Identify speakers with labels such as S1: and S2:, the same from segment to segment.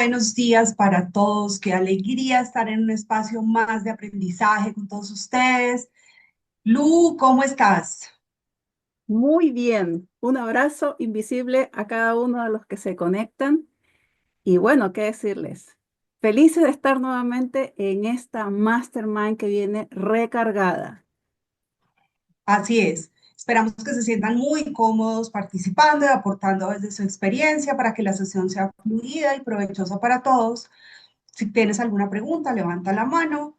S1: buenos días para todos. Qué alegría estar en un espacio más de aprendizaje con todos ustedes. Lu, ¿cómo estás?
S2: Muy bien, un abrazo invisible a cada uno de los que se conectan y bueno, ¿qué decirles? Felices de estar nuevamente en esta mastermind que viene recargada.
S1: Así es. Esperamos que se sientan muy cómodos participando y aportando desde su experiencia para que la sesión sea fluida y provechosa para todos. Si tienes alguna pregunta, levanta la mano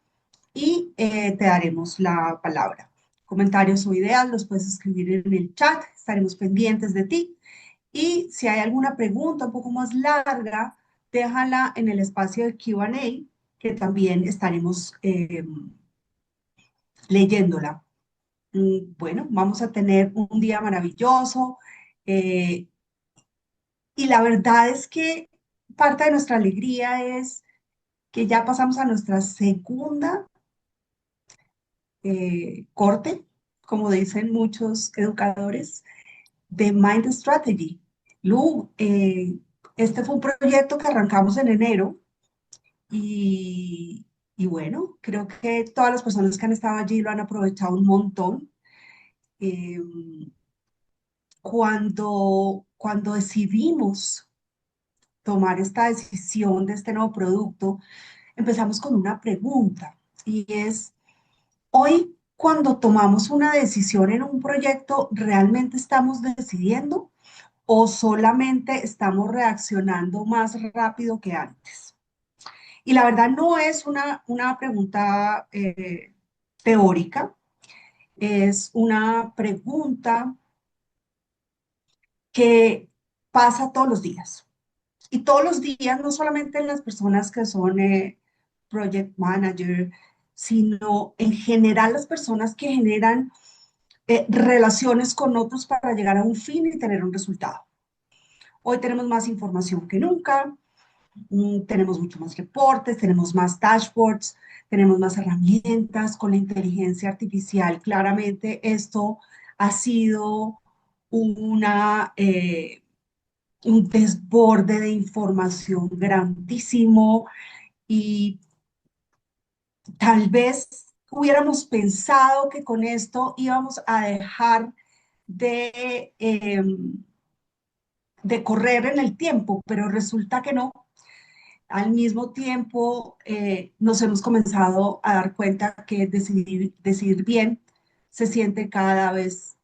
S1: y te daremos la palabra. Comentarios o ideas los puedes escribir en el chat. Estaremos pendientes de ti. Y si hay alguna pregunta un poco más larga, déjala en el espacio de Q&A, que también estaremos leyéndola. Bueno, vamos a tener un día maravilloso. eh, y la verdad es que parte de nuestra alegría es que ya pasamos a nuestra segunda corte, como dicen muchos educadores, de Mind Strategy. Lu, este fue un proyecto que arrancamos en enero. Y, y bueno, creo que todas las personas que han estado allí lo han aprovechado un montón. Eh, cuando decidimos tomar esta decisión de este nuevo producto, empezamos con una pregunta y es, hoy cuando tomamos una decisión en un proyecto, ¿realmente estamos decidiendo o solamente estamos reaccionando más rápido que antes? Y la verdad no es una pregunta teórica, es una pregunta que pasa todos los días. Y todos los días, no solamente en las personas que son project manager, sino en general las personas que generan relaciones con otros para llegar a un fin y tener un resultado. Hoy tenemos más información que nunca, tenemos mucho más reportes, tenemos más dashboards, tenemos más herramientas con la inteligencia artificial. Claramente esto ha sido una, un desborde de información grandísimo y tal vez hubiéramos pensado que con esto íbamos a dejar de correr en el tiempo, pero resulta que no. Al mismo tiempo, nos hemos comenzado a dar cuenta que decidir bien se siente cada vez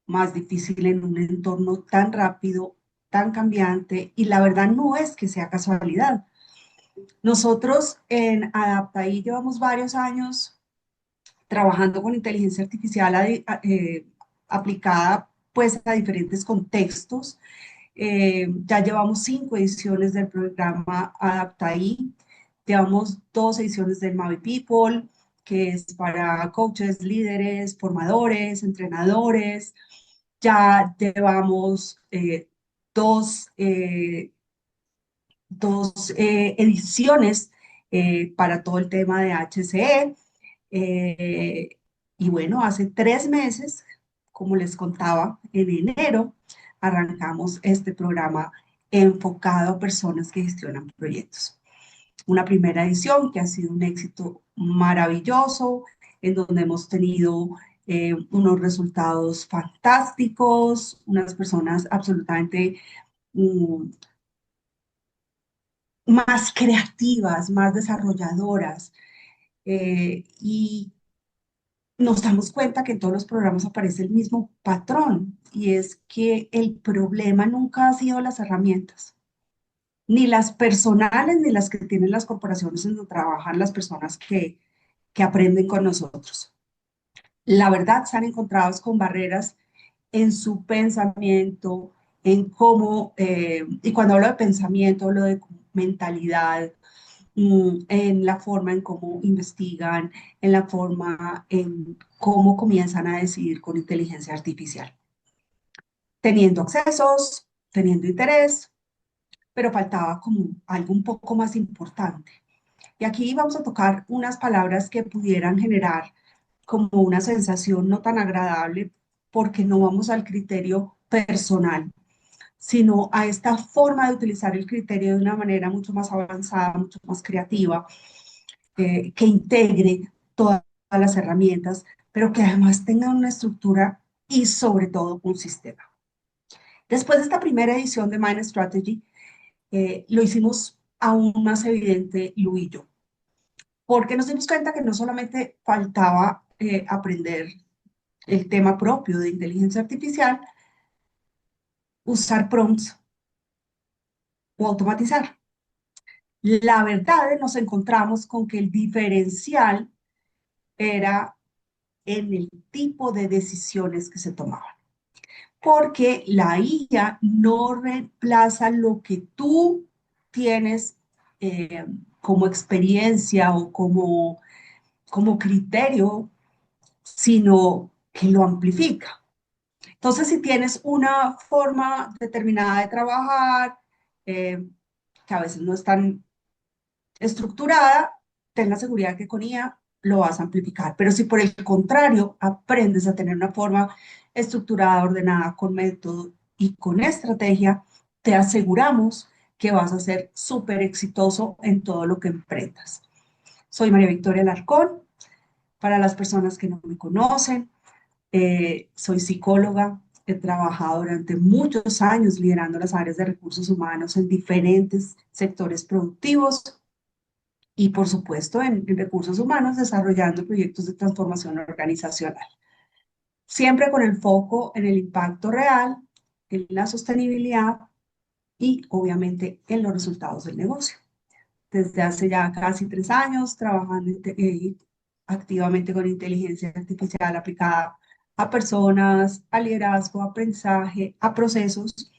S1: más difícil en un entorno tan rápido, tan cambiante, y la verdad no es que sea casualidad. Nosotros en Adaptaí llevamos varios años trabajando con inteligencia artificial aplicada pues a diferentes contextos. Ya llevamos 5 ediciones del programa Adaptaí, llevamos 2 ediciones del Mavi People, que es para coaches, líderes, formadores, entrenadores. Ya llevamos dos, eh, ediciones para todo el tema de HCE. Eh, y bueno, hace 3 meses, como les contaba, en enero arrancamos este programa enfocado a personas que gestionan proyectos. Una primera edición que ha sido un éxito maravilloso, en donde hemos tenido unos resultados fantásticos, unas personas absolutamente mm, más creativas, más desarrolladoras. Y nos damos cuenta que en todos los programas aparece el mismo patrón y es que el problema nunca ha sido las herramientas, ni las personales ni las que tienen las corporaciones en donde trabajan las personas que aprenden con nosotros. La verdad, se han encontrado con barreras en su pensamiento, en cómo, y cuando hablo de pensamiento, hablo de mentalidad, en la forma en cómo investigan, en la forma en cómo comienzan a decidir con inteligencia artificial, teniendo accesos, teniendo interés, pero faltaba como algo un poco más importante. Y aquí vamos a tocar unas palabras que pudieran generar como una sensación no tan agradable porque no vamos al criterio personal, sino a esta forma de utilizar el criterio de una manera mucho más avanzada, mucho más creativa, que integre todas las herramientas, pero que además tenga una estructura y sobre todo un sistema. Después de esta primera edición de Mind Strategy, lo hicimos aún más evidente Lu y yo, porque nos dimos cuenta que no solamente faltaba aprender el tema propio de inteligencia artificial, usar prompts o automatizar. La verdad, nos encontramos con que el diferencial era en el tipo de decisiones que se tomaban, porque la IA no reemplaza lo que tú tienes como experiencia o como criterio, sino que lo amplifica. Entonces, si tienes una forma determinada de trabajar, eh, que a veces no es tan estructurada, ten la seguridad que con IA lo vas a amplificar. Pero si por el contrario aprendes a tener una forma estructurada, ordenada, con método y con estrategia, te aseguramos que vas a ser súper exitoso en todo lo que emprendas. Soy María Victoria Larcón. Para las personas que no me conocen, soy psicóloga. He trabajado durante muchos años liderando las áreas de recursos humanos en diferentes sectores productivos y, por supuesto, en recursos humanos, desarrollando proyectos de transformación organizacional. Siempre con el foco en el impacto real, en la sostenibilidad y, obviamente, en los resultados del negocio. Desde hace ya casi 3 años trabajando activamente con inteligencia artificial aplicada a personas, a liderazgo, a aprendizaje, a procesos.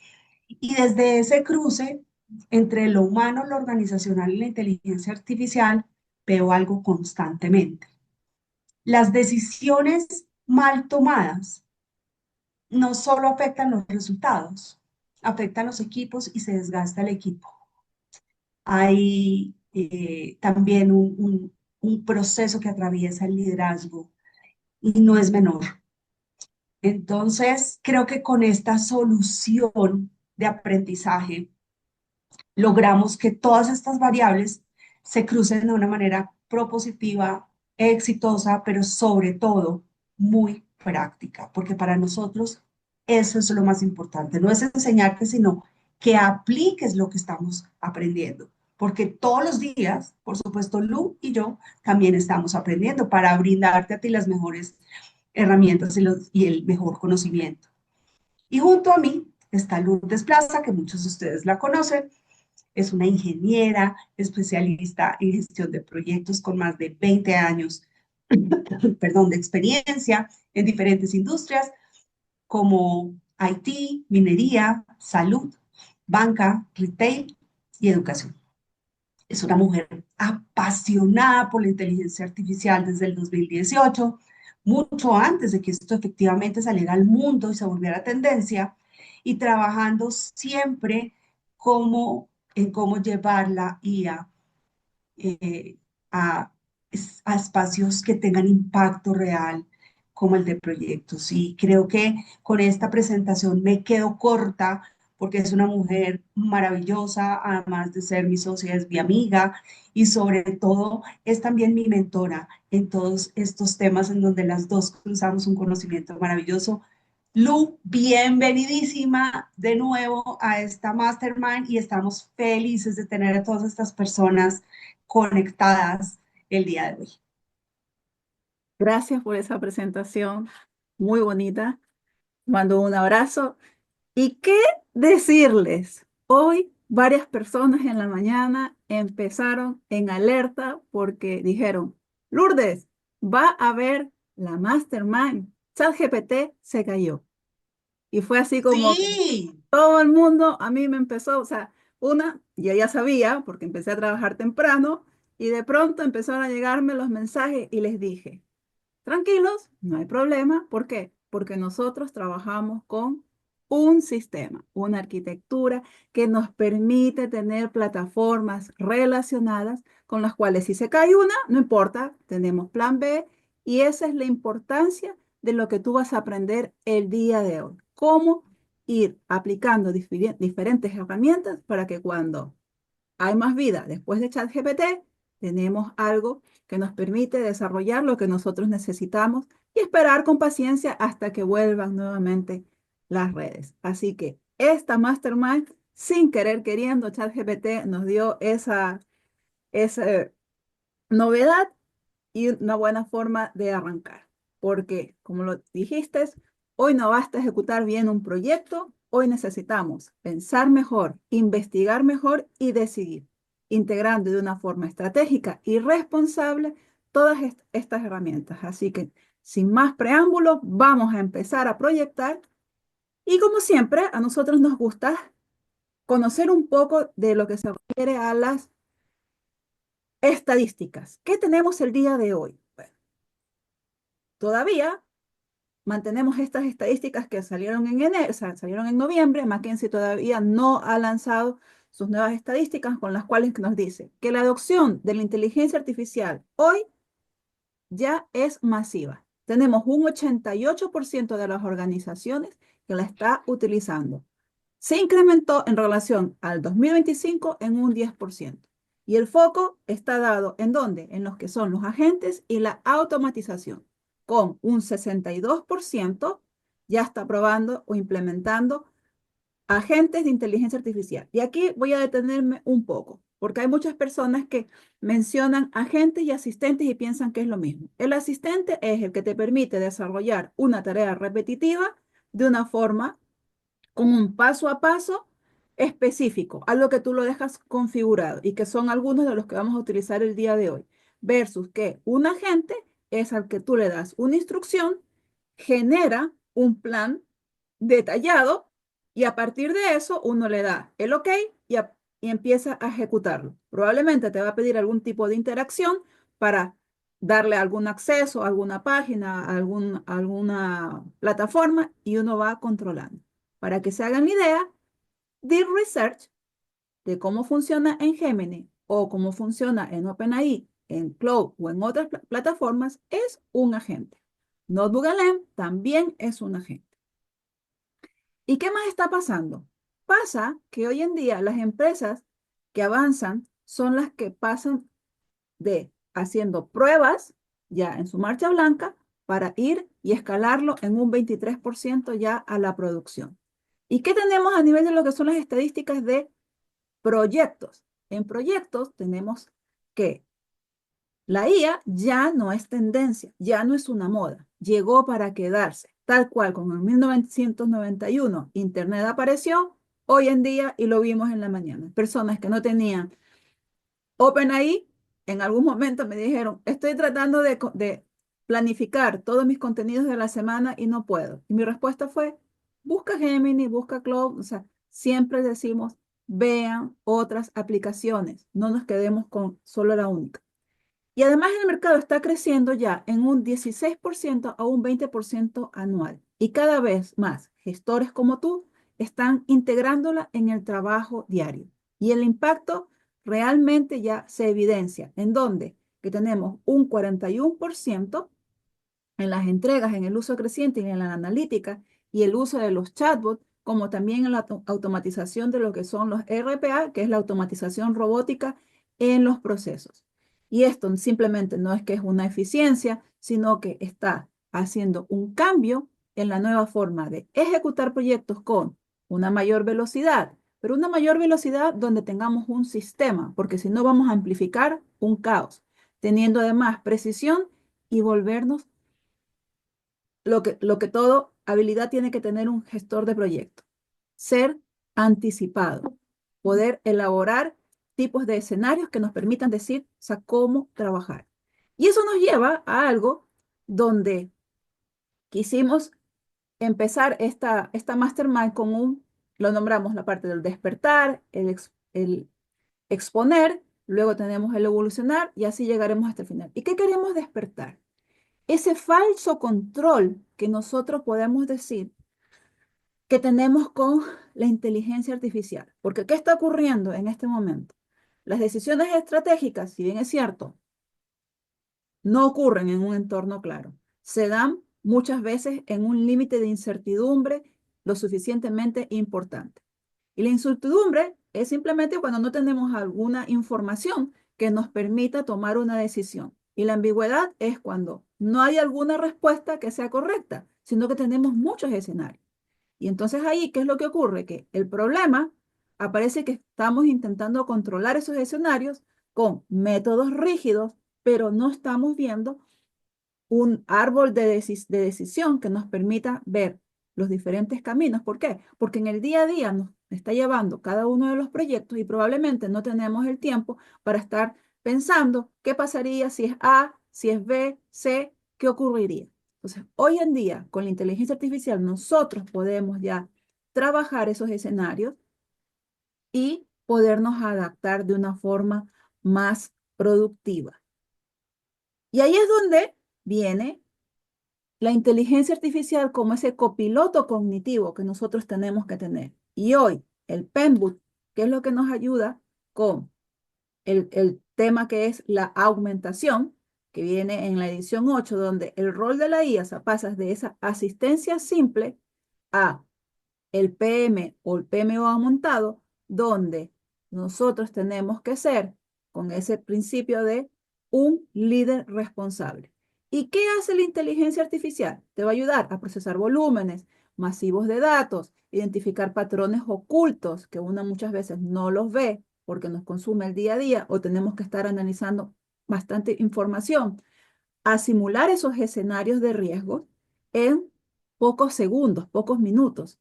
S1: Y desde ese cruce entre lo humano, lo organizacional y la inteligencia artificial, veo algo constantemente. Las decisiones mal tomadas no solo afectan los resultados, afectan los equipos y se desgasta el equipo. Hay también un proceso que atraviesa el liderazgo y no es menor. Entonces, creo que con esta solución de aprendizaje logramos que todas estas variables se crucen de una manera propositiva, exitosa, pero sobre todo muy práctica, porque para nosotros eso es lo más importante. No es enseñarte, sino que apliques lo que estamos aprendiendo, porque todos los días, por supuesto, Lu y yo también estamos aprendiendo para brindarte a ti las mejores herramientas y el mejor conocimiento. Y junto a mí está Lourdes Plaza, que muchos de ustedes la conocen. Es una ingeniera especialista en gestión de proyectos con más de 20 años, perdón, de experiencia en diferentes industrias como IT, minería, salud, banca, retail y educación. Es una mujer apasionada por la inteligencia artificial desde el 2018, mucho antes de que esto efectivamente saliera al mundo y se volviera tendencia, y trabajando siempre como, en cómo llevar la IA eh, a, a espacios que tengan impacto real, como el de proyectos. Y creo que con esta presentación me quedo corta porque es una mujer maravillosa, además de ser mi socia, es mi amiga y sobre todo es también mi mentora en todos estos temas en donde las dos cruzamos un conocimiento maravilloso. Lu, bienvenidísima de nuevo a esta Mastermind y estamos felices de tener a todas estas personas conectadas el día de hoy.
S2: Gracias por esa presentación muy bonita. Mando un abrazo. ¿Y qué decirles? Hoy varias personas en la mañana empezaron en alerta porque dijeron, Lourdes, va a haber la Mastermind. ChatGPT se cayó. Y fue así como que
S1: Sí,
S2: todo el mundo a mí me empezó, o sea, yo ya sabía porque empecé a trabajar temprano y de pronto empezaron a llegarme los mensajes y les dije, tranquilos, no hay problema. ¿Por qué? Porque nosotros trabajamos con un sistema, una arquitectura que nos permite tener plataformas relacionadas con las cuales si se cae una, no importa, tenemos plan B y esa es la importancia de lo que tú vas a aprender el día de hoy. ¿Cómo ir aplicando diferentes herramientas para que cuando hay más vida después de ChatGPT, tenemos algo que nos permite desarrollar lo que nosotros necesitamos y esperar con paciencia hasta que vuelvan nuevamente las redes. Así que esta Mastermind, sin querer queriendo, ChatGPT nos dio esa novedad y una buena forma de arrancar. Porque, como lo dijiste, hoy no basta ejecutar bien un proyecto, hoy necesitamos pensar mejor, investigar mejor y decidir, integrando de una forma estratégica y responsable todas estas herramientas. Así que, sin más preámbulos, vamos a empezar a proyectar. Y como siempre, a nosotros nos gusta conocer un poco de lo que se refiere a las estadísticas. ¿Qué tenemos el día de hoy? Bueno, todavía mantenemos estas estadísticas que salieron en enero, o sea, salieron en noviembre. McKinsey todavía no ha lanzado sus nuevas estadísticas con las cuales nos dice que la adopción de la inteligencia artificial hoy ya es masiva. Tenemos un 88% de las organizaciones que la está utilizando. Se incrementó en relación al 2025 en un 10%. Y el foco está dado ¿en dónde? En los que son los agentes y la automatización, con un 62% ya está probando o implementando agentes de inteligencia artificial. Y aquí voy a detenerme un poco, porque hay muchas personas que mencionan agentes y asistentes y piensan que es lo mismo. El asistente es el que te permite desarrollar una tarea repetitiva de una forma con un paso a paso específico, algo que tú lo dejas configurado y que son algunos de los que vamos a utilizar el día de hoy, versus que un agente es al que tú le das una instrucción, genera un plan detallado y a partir de eso uno le da el OK y empieza a ejecutarlo. Probablemente te va a pedir algún tipo de interacción para darle algún acceso a alguna página, a alguna plataforma y uno va controlando. Para que se hagan la idea, Deep Research de cómo funciona en Gemini o cómo funciona en OpenAI, en Cloud o en otras plataformas es un agente. NotebookLM también es un agente. ¿Y qué más está pasando? Pasa que hoy en día las empresas que avanzan son las que pasan de haciendo pruebas ya en su marcha blanca para ir y escalarlo en un 23% ya a la producción. ¿Y qué tenemos a nivel de lo que son las estadísticas de proyectos? En proyectos tenemos que la IA ya no es tendencia, ya no es una moda, llegó para quedarse, tal cual como en 1991 Internet apareció, hoy en día y lo vimos en la mañana. Personas que no tenían OpenAI en algún momento me dijeron, estoy tratando de planificar todos mis contenidos de la semana y no puedo. Y mi respuesta fue, busca Gemini, busca Cloud. O sea, siempre decimos, vean otras aplicaciones, no nos quedemos con solo la única. Y además el mercado está creciendo ya en un 16% a un 20% anual. Y cada vez más gestores como tú están integrándola en el trabajo diario. Y el impacto realmente ya se evidencia. ¿En dónde? Que tenemos un 41% en las entregas, en el uso creciente y en la analítica y el uso de los chatbots, como también en la automatización de lo que son los RPA, que es la automatización robótica en los procesos. Y esto simplemente no es que es una eficiencia, sino que está haciendo un cambio en la nueva forma de ejecutar proyectos con una mayor velocidad, pero una mayor velocidad donde tengamos un sistema, porque si no vamos a amplificar un caos, teniendo además precisión y volvernos lo que todo habilidad tiene que tener un gestor de proyecto. Ser anticipado, poder elaborar tipos de escenarios que nos permitan decir, o sea, cómo trabajar. Y eso nos lleva a algo donde quisimos empezar esta mastermind con lo nombramos la parte del despertar, el exponer, luego tenemos el evolucionar y así llegaremos hasta el final. ¿Y qué queremos despertar? Ese falso control que nosotros podemos decir que tenemos con la inteligencia artificial. Porque ¿qué está ocurriendo en este momento? Las decisiones estratégicas, si bien es cierto, no ocurren en un entorno claro. Se dan muchas veces en un límite de incertidumbre lo suficientemente importante. Y la incertidumbre es simplemente cuando no tenemos alguna información que nos permita tomar una decisión. Y la ambigüedad es cuando no hay alguna respuesta que sea correcta, sino que tenemos muchos escenarios. Y entonces ahí, ¿qué es lo que ocurre? Que el problema aparece que estamos intentando controlar esos escenarios con métodos rígidos, pero no estamos viendo un árbol de decisión que nos permita ver los diferentes caminos. ¿Por qué? Porque en el día a día nos está llevando cada uno de los proyectos y probablemente no tenemos el tiempo para estar pensando qué pasaría si es A, si es B, C, qué ocurriría. Entonces, hoy en día, con la inteligencia artificial, nosotros podemos ya trabajar esos escenarios y podernos adaptar de una forma más productiva. Y ahí es donde viene la inteligencia artificial como ese copiloto cognitivo que nosotros tenemos que tener. Y hoy, el Penbook, que es lo que nos ayuda con el tema que es la augmentación, que viene en la edición 8, donde el rol de la IA pasa de esa asistencia simple a el PM o el PMO aumentado, donde nosotros tenemos que ser con ese principio de un líder responsable. ¿Y qué hace la inteligencia artificial? Te va a ayudar a procesar volúmenes masivos de datos, identificar patrones ocultos que uno muchas veces no los ve porque nos consume el día a día o tenemos que estar analizando bastante información, a simular esos escenarios de riesgo en pocos segundos, pocos minutos.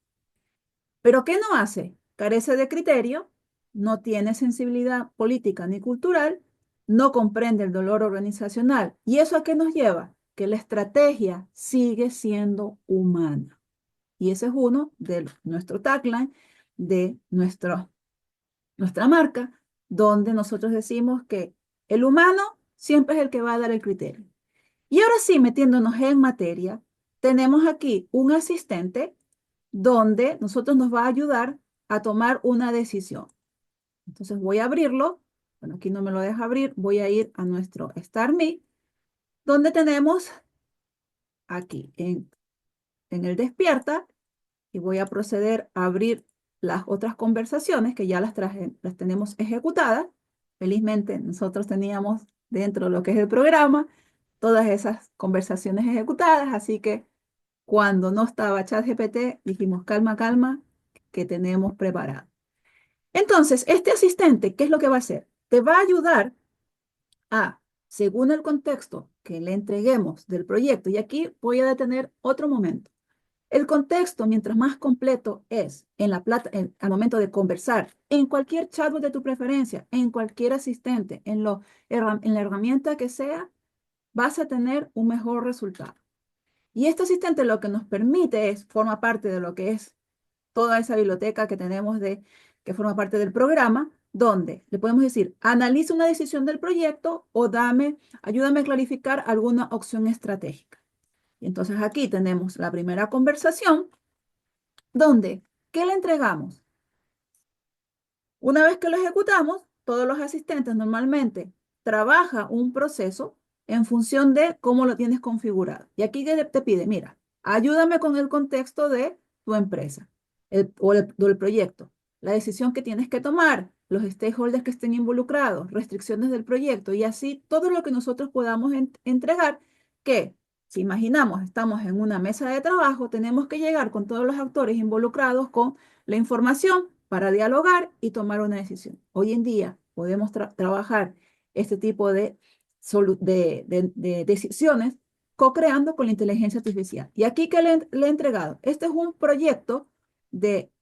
S2: ¿Pero qué no hace? Carece de criterio, no tiene sensibilidad política ni cultural, no comprende el dolor organizacional. ¿Y eso a qué nos lleva? Que la estrategia sigue siendo humana. Y ese es uno de nuestro tagline, de nuestra marca, donde nosotros decimos que el humano siempre es el que va a dar el criterio. Y ahora sí, metiéndonos en materia, tenemos aquí un asistente donde nosotros nos va a ayudar a tomar una decisión. Entonces voy a abrirlo. Bueno, aquí no me lo deja abrir. Voy a ir a nuestro StarMe, donde tenemos aquí en el despierta y voy a proceder a abrir las otras conversaciones que ya las tenemos ejecutadas. Felizmente nosotros teníamos dentro de lo que es el programa todas esas conversaciones ejecutadas, así que cuando no estaba ChatGPT, dijimos calma, calma, que tenemos preparado. Entonces, este asistente, ¿qué es lo que va a hacer? Te va a ayudar a, según el contexto que le entreguemos del proyecto, y aquí voy a detener otro momento. El contexto, mientras más completo es al momento de conversar, en cualquier chatbot de tu preferencia, en cualquier asistente, en la herramienta que sea, vas a tener un mejor resultado. Y este asistente lo que nos permite forma parte de lo que es toda esa biblioteca que tenemos que forma parte del programa, donde le podemos decir, analiza una decisión del proyecto o ayúdame a clarificar alguna opción estratégica. Y entonces aquí tenemos la primera conversación, donde, ¿qué le entregamos? Una vez que lo ejecutamos, todos los asistentes normalmente trabajan un proceso en función de cómo lo tienes configurado. Y aquí te pide, mira, ayúdame con el contexto de tu empresa o el proyecto, la decisión que tienes que tomar, los stakeholders que estén involucrados, restricciones del proyecto y así todo lo que nosotros podamos entregar que si imaginamos, estamos en una mesa de trabajo, tenemos que llegar con todos los actores involucrados con la información para dialogar y tomar una decisión. Hoy en día podemos trabajar este tipo de decisiones co-creando con la inteligencia artificial. Y aquí que le he entregado, este es un proyecto de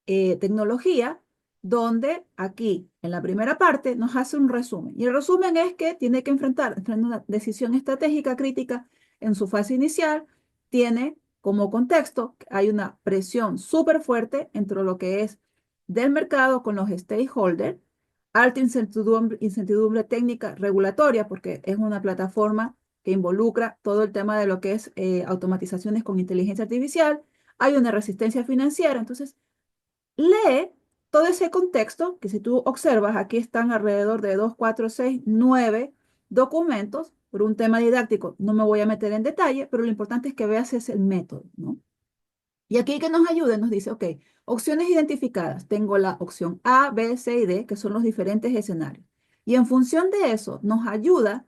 S2: tecnología donde aquí en la primera parte nos hace un resumen. Y el resumen es que tiene que enfrentar una decisión estratégica crítica en su fase inicial, tiene como contexto que hay una presión súper fuerte entre lo que es del mercado con los stakeholders, alta incertidumbre técnica regulatoria, porque es una plataforma que involucra todo el tema de lo que es automatizaciones con inteligencia artificial, hay una resistencia financiera, entonces lee todo ese contexto, que si tú observas, aquí están alrededor de 2, 4, 6, 9 documentos, por un tema didáctico no me voy a meter en detalle, pero lo importante es que veas ese método, ¿no? Y aquí que nos ayude, nos dice, ok, opciones identificadas. Tengo la opción A, B, C y D, que son los diferentes escenarios. Y en función de eso, nos ayuda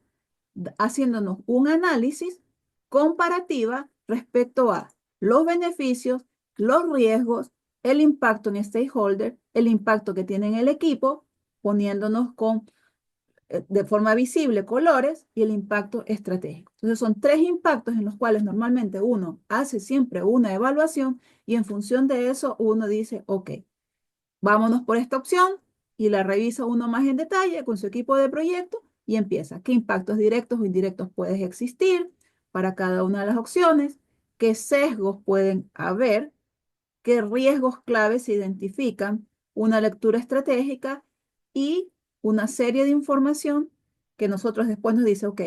S2: haciéndonos un análisis comparativa respecto a los beneficios, los riesgos, el impacto en stakeholder, el impacto que tiene en el equipo, poniéndonos con de forma visible colores y el impacto estratégico. Entonces son tres impactos en los cuales normalmente uno hace siempre una evaluación y en función de eso uno dice, ok, vámonos por esta opción y la revisa uno más en detalle con su equipo de proyecto y empieza. ¿Qué impactos directos o indirectos pueden existir para cada una de las opciones? ¿Qué sesgos pueden haber? ¿Qué riesgos claves se identifican? Una lectura estratégica y una serie de información que nosotros después nos dice, ok,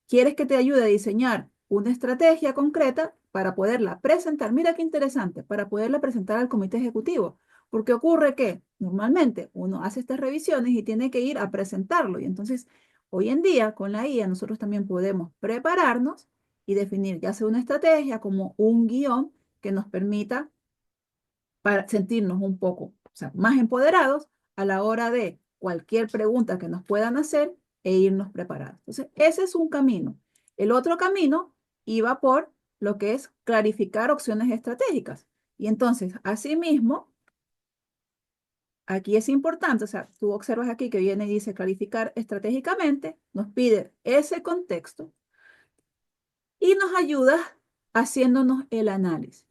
S2: ¿quieres que te ayude a diseñar una estrategia concreta para poderla presentar? Mira qué interesante, para poderla presentar al comité ejecutivo. Porque ocurre que normalmente uno hace estas revisiones y tiene que ir a presentarlo. Y entonces, hoy en día, con la IA, nosotros también podemos prepararnos y definir ya sea una estrategia como un guión que nos permita para sentirnos un poco, o sea, más empoderados a la hora de cualquier pregunta que nos puedan hacer e irnos preparados. Entonces, ese es un camino. El otro camino iba por lo que es clarificar opciones estratégicas. Y entonces, asimismo, aquí es importante, o sea, tú observas aquí que viene y dice clarificar estratégicamente, nos pide ese contexto y nos ayuda haciéndonos el análisis.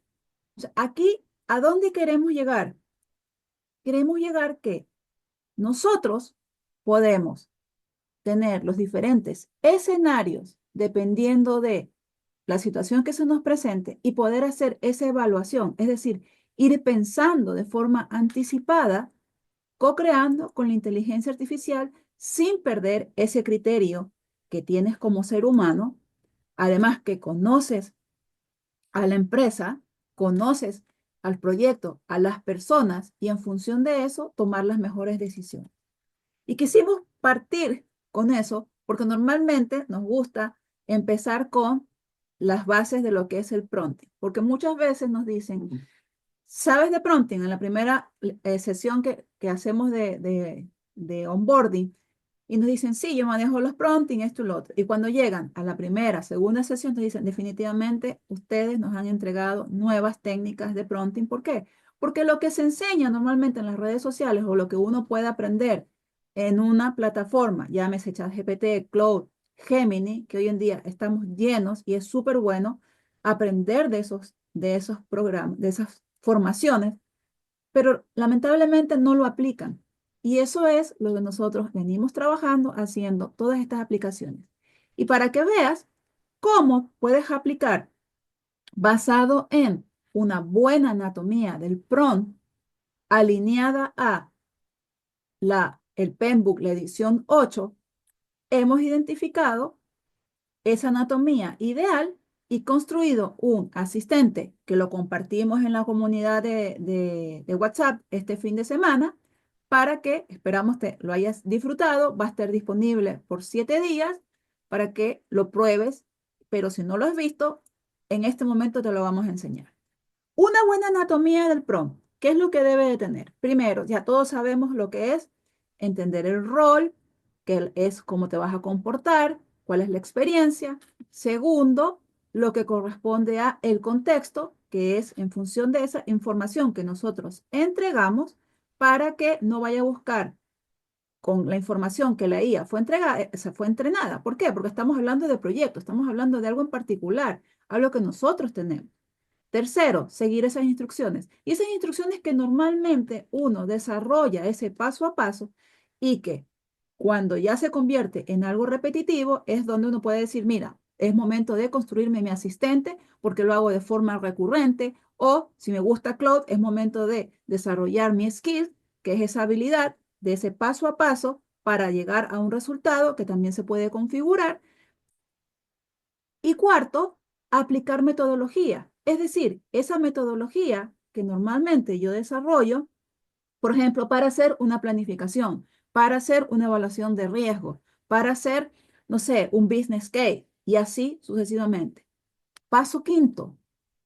S2: O sea, aquí, ¿a dónde queremos llegar? Queremos llegar que nosotros podemos tener los diferentes escenarios dependiendo de la situación que se nos presente y poder hacer esa evaluación, es decir, ir pensando de forma anticipada, co-creando con la inteligencia artificial sin perder ese criterio que tienes como ser humano, además que conoces a la empresa, conoces al proyecto, a las personas y en función de eso tomar las mejores decisiones. Y quisimos partir con eso porque normalmente nos gusta empezar con las bases de lo que es el prompting, porque muchas veces nos dicen, ¿sabes de prompting? En la primera sesión que hacemos de onboarding, y nos dicen, sí, yo manejo los prompting, esto y lo otro. Y cuando llegan a la primera, segunda sesión, nos dicen, definitivamente ustedes nos han entregado nuevas técnicas de prompting. ¿Por qué? Porque lo que se enseña normalmente en las redes sociales o lo que uno puede aprender en una plataforma, llámese ChatGPT, Claude, Gemini, que hoy en día estamos llenos y es súper bueno aprender de esos programas, de esas formaciones, pero lamentablemente no lo aplican. Y eso es lo que nosotros venimos trabajando haciendo todas estas aplicaciones. Y para que veas cómo puedes aplicar basado en una buena anatomía del prompt alineada a el Penbook, la edición 8, hemos identificado esa anatomía ideal y construido un asistente que lo compartimos en la comunidad de WhatsApp este fin de semana para que, esperamos te lo hayas disfrutado, va a estar disponible por 7 días para que lo pruebes, pero si no lo has visto, en este momento te lo vamos a enseñar. Una buena anatomía del prompt. ¿Qué es lo que debe de tener? Primero, ya todos sabemos lo que es entender el rol, qué es cómo te vas a comportar, cuál es la experiencia. Segundo, lo que corresponde a el contexto, que es en función de esa información que nosotros entregamos para que no vaya a buscar con la información que la IA fue entregada, se fue entrenada. ¿Por qué? Porque estamos hablando de proyectos, estamos hablando de algo en particular, algo que nosotros tenemos. Tercero, seguir esas instrucciones. Y esas instrucciones que normalmente uno desarrolla ese paso a paso y que cuando ya se convierte en algo repetitivo es donde uno puede decir, mira, es momento de construirme mi asistente porque lo hago de forma recurrente o si me gusta Cloud, es momento de desarrollar mi skill, que es esa habilidad de ese paso a paso para llegar a un resultado que también se puede configurar y cuarto, aplicar metodología. Es decir, esa metodología que normalmente yo desarrollo, por ejemplo, para hacer una planificación, para hacer una evaluación de riesgo, para hacer, no sé, un business case y así sucesivamente. Paso quinto,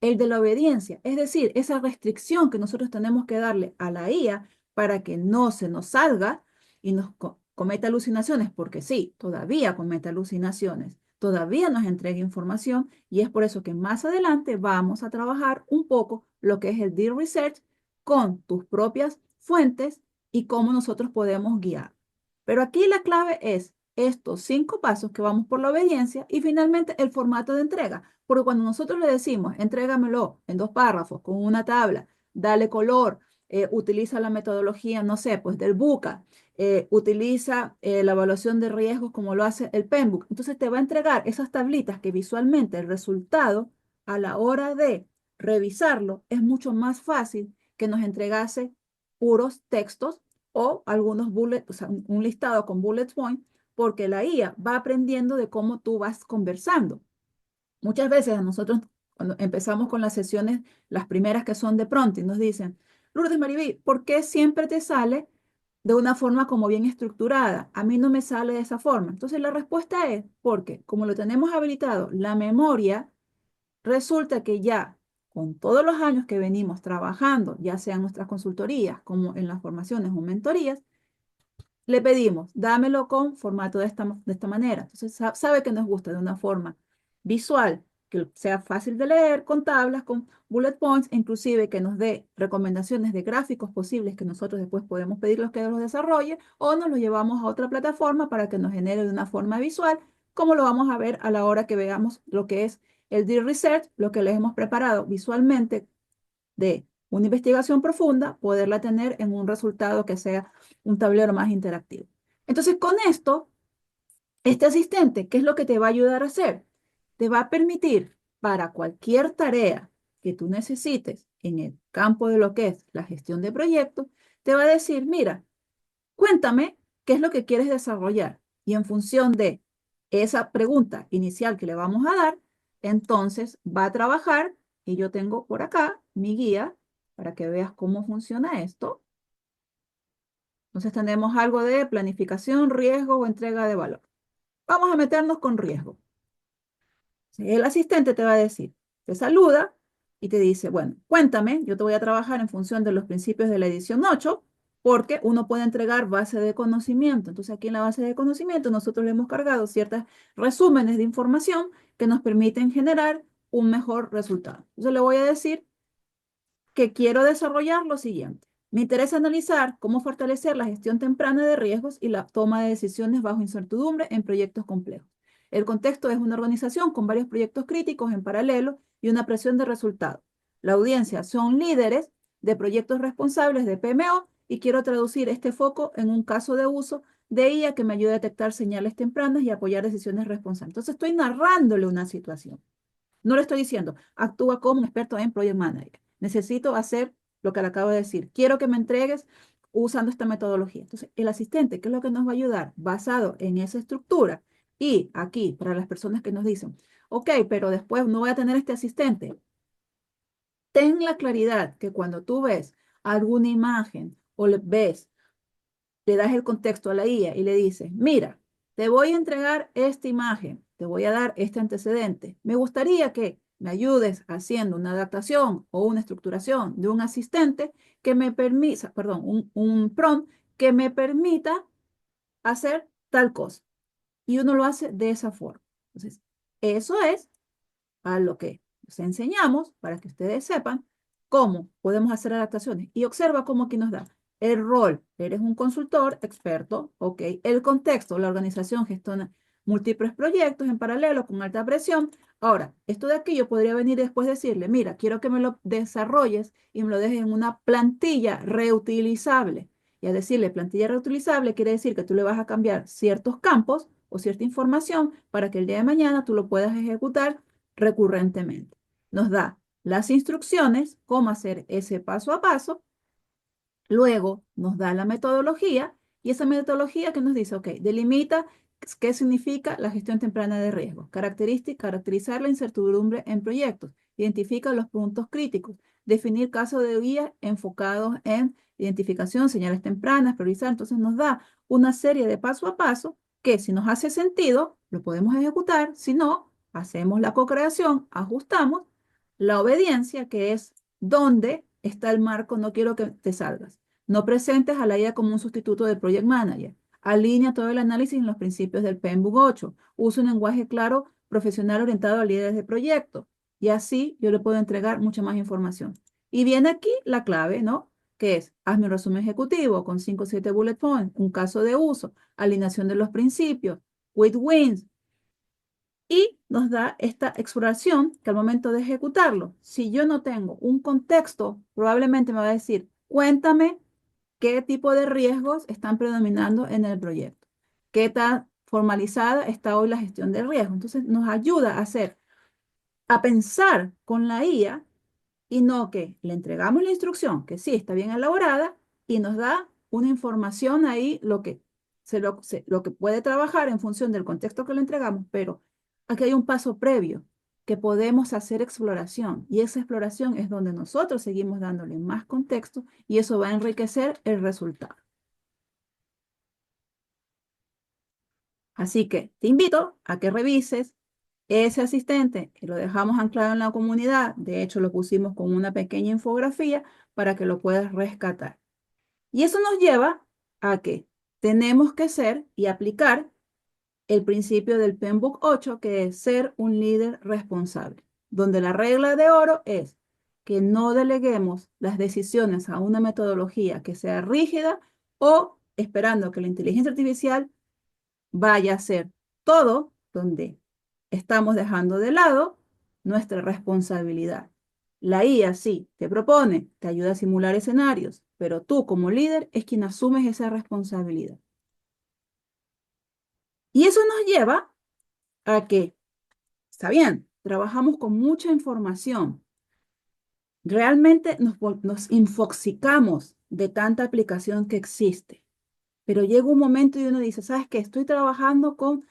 S2: el de la obediencia, es decir, esa restricción que nosotros tenemos que darle a la IA para que no se nos salga y nos cometa alucinaciones, porque sí, todavía comete alucinaciones, todavía nos entrega información y es por eso que más adelante vamos a trabajar un poco lo que es el deep research con tus propias fuentes y cómo nosotros podemos guiar. Pero aquí la clave es estos 5 pasos que vamos por la obediencia y finalmente el formato de entrega. Porque cuando nosotros le decimos, entrégamelo en 2 párrafos, con una tabla, dale color, utiliza la metodología, no sé, pues del BUCA, utiliza la evaluación de riesgos como lo hace el PMBOK. Entonces te va a entregar esas tablitas que visualmente el resultado a la hora de revisarlo es mucho más fácil que nos entregase puros textos o algunos bullets, o sea, un listado con bullet points, porque la IA va aprendiendo de cómo tú vas conversando. Muchas veces a nosotros, cuando empezamos con las sesiones, las primeras que son de pronto, y nos dicen, Lourdes Mariví, ¿por qué siempre te sale de una forma como bien estructurada? A mí no me sale de esa forma. Entonces la respuesta es porque como lo tenemos habilitado, la memoria, resulta que ya con todos los años que venimos trabajando, ya sea en nuestras consultorías como en las formaciones o mentorías, le pedimos, dámelo con formato de esta manera. Entonces, sabe que nos gusta de una forma visual, que sea fácil de leer, con tablas, con bullet points, inclusive que nos dé recomendaciones de gráficos posibles que nosotros después podemos pedirles que los desarrolle o nos los llevamos a otra plataforma para que nos genere de una forma visual, como lo vamos a ver a la hora que veamos lo que es el Deep Research, lo que les hemos preparado visualmente de una investigación profunda, poderla tener en un resultado que sea un tablero más interactivo. Entonces, con esto, este asistente, ¿qué es lo que te va a ayudar a hacer? Te va a permitir para cualquier tarea que tú necesites en el campo de lo que es la gestión de proyectos, te va a decir, mira, cuéntame qué es lo que quieres desarrollar. Y en función de esa pregunta inicial que le vamos a dar, entonces va a trabajar y yo tengo por acá mi guía para que veas cómo funciona esto. Entonces tenemos algo de planificación, riesgo o entrega de valor. Vamos a meternos con riesgo. El asistente te va a decir, te saluda y te dice, bueno, cuéntame, yo te voy a trabajar en función de los principios de la edición 8, porque uno puede entregar base de conocimiento. Entonces aquí en la base de conocimiento nosotros le hemos cargado ciertos resúmenes de información que nos permiten generar un mejor resultado. Yo le voy a decir que quiero desarrollar lo siguiente. Me interesa analizar cómo fortalecer la gestión temprana de riesgos y la toma de decisiones bajo incertidumbre en proyectos complejos. El contexto es una organización con varios proyectos críticos en paralelo y una presión de resultados. La audiencia son líderes de proyectos responsables de PMO y quiero traducir este foco en un caso de uso de IA que me ayude a detectar señales tempranas y apoyar decisiones responsables. Entonces estoy narrándole una situación. No le estoy diciendo, actúa como un experto en Project Manager. Necesito hacer lo que le acabo de decir. Quiero que me entregues usando esta metodología. Entonces, el asistente, ¿qué es lo que nos va a ayudar? Basado en esa estructura. Y aquí, para las personas que nos dicen, ok, pero después no voy a tener este asistente. Ten la claridad que cuando tú ves alguna imagen o le ves, le das el contexto a la IA y le dices, mira, te voy a entregar esta imagen, te voy a dar este antecedente. Me gustaría que me ayudes haciendo una adaptación o una estructuración de un asistente que me permita, perdón, un prompt que me permita hacer tal cosa. Y uno lo hace de esa forma. Entonces, eso es a lo que les enseñamos para que ustedes sepan cómo podemos hacer adaptaciones. Y observa cómo aquí nos da el rol. Eres un consultor experto, ok. El contexto, la organización gestiona múltiples proyectos en paralelo con alta presión. Ahora, esto de aquí yo podría venir después decirle, mira, quiero que me lo desarrolles y me lo dejes en una plantilla reutilizable. Y a decirle plantilla reutilizable quiere decir que tú le vas a cambiar ciertos campos o cierta información para que el día de mañana tú lo puedas ejecutar recurrentemente. Nos da las instrucciones, cómo hacer ese paso a paso, luego nos da la metodología y esa metodología que nos dice, ok, delimita qué significa la gestión temprana de riesgos, caracterizar la incertidumbre en proyectos, identifica los puntos críticos, definir casos de guía enfocados en identificación, señales tempranas, priorizar. Entonces nos da una serie de paso a paso que si nos hace sentido, lo podemos ejecutar, si no, hacemos la co-creación, ajustamos La obediencia, que es dónde está el marco, no quiero que te salgas. No presentes a la IA como un sustituto del Project Manager. Alinea todo el análisis en los principios del PMBOK 8. Usa un lenguaje claro, profesional orientado a líderes de proyecto. Y así yo le puedo entregar mucha más información. Y viene aquí la clave, ¿no? Que es, hazme un resumen ejecutivo con 5 o 7 bullet points, un caso de uso, alineación de los principios, quick wins, y nos da esta exploración que al momento de ejecutarlo, si yo no tengo un contexto, probablemente me va a decir, cuéntame qué tipo de riesgos están predominando en el proyecto, qué tan formalizada está hoy la gestión de riesgo. Entonces nos ayuda a pensar con la IA y no que le entregamos la instrucción, que sí está bien elaborada, y nos da una información ahí, lo que puede trabajar en función del contexto que le entregamos, pero aquí hay un paso previo, que podemos hacer exploración, y esa exploración es donde nosotros seguimos dándole más contexto, y eso va a enriquecer el resultado. Así que te invito a que revises ese asistente, que lo dejamos anclado en la comunidad. De hecho, lo pusimos con una pequeña infografía para que lo puedas rescatar. Y eso nos lleva a que tenemos que ser y aplicar el principio del PMBOK 8, que es ser un líder responsable, donde la regla de oro es que no deleguemos las decisiones a una metodología que sea rígida o esperando que la inteligencia artificial vaya a ser todo donde estamos dejando de lado nuestra responsabilidad. La IA sí te propone, te ayuda a simular escenarios, pero tú como líder es quien asumes esa responsabilidad. Y eso nos lleva a que, está bien, trabajamos con mucha información. Realmente nos infoxicamos de tanta aplicación que existe. Pero llega un momento y uno dice, ¿sabes qué? Estoy trabajando con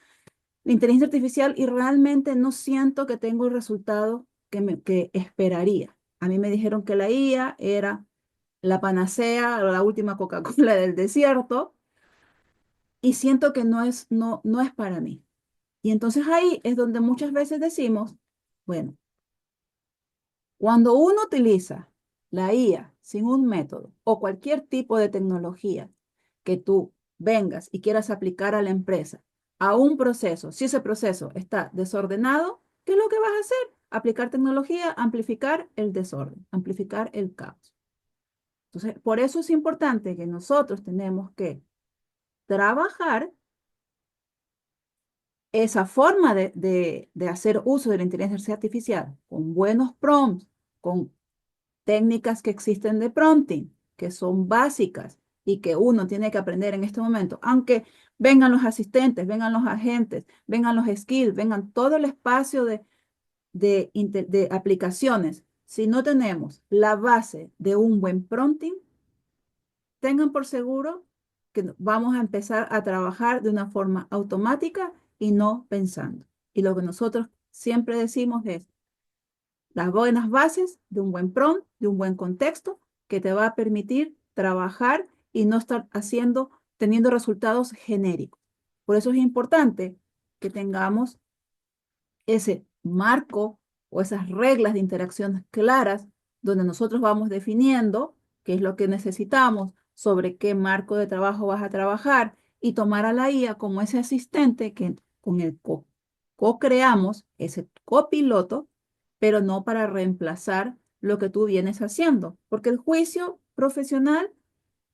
S2: la inteligencia artificial y realmente no siento que tengo el resultado que esperaría. A mí me dijeron que la IA era la panacea, la última Coca-Cola del desierto, y siento que no es para mí. Y entonces ahí es donde muchas veces decimos, bueno, cuando uno utiliza la IA sin un método o cualquier tipo de tecnología que tú vengas y quieras aplicar a la empresa, a un proceso, si ese proceso está desordenado, ¿qué es lo que vas a hacer? Aplicar tecnología, amplificar el desorden, amplificar el caos. Entonces, por eso es importante que nosotros tenemos que trabajar esa forma de hacer uso de la inteligencia artificial con buenos prompts, con técnicas que existen de prompting, que son básicas y que uno tiene que aprender en este momento, aunque vengan los asistentes, vengan los agentes, vengan los skills, vengan todo el espacio de aplicaciones. Si no tenemos la base de un buen prompting, tengan por seguro que vamos a empezar a trabajar de una forma automática y no pensando. Y lo que nosotros siempre decimos es las buenas bases de un buen prompt, de un buen contexto, que te va a permitir trabajar y no estar teniendo resultados genéricos. Por eso es importante que tengamos ese marco o esas reglas de interacción claras donde nosotros vamos definiendo qué es lo que necesitamos, sobre qué marco de trabajo vas a trabajar y tomar a la IA como ese asistente que con el co-creamos, ese copiloto, pero no para reemplazar lo que tú vienes haciendo, porque el juicio profesional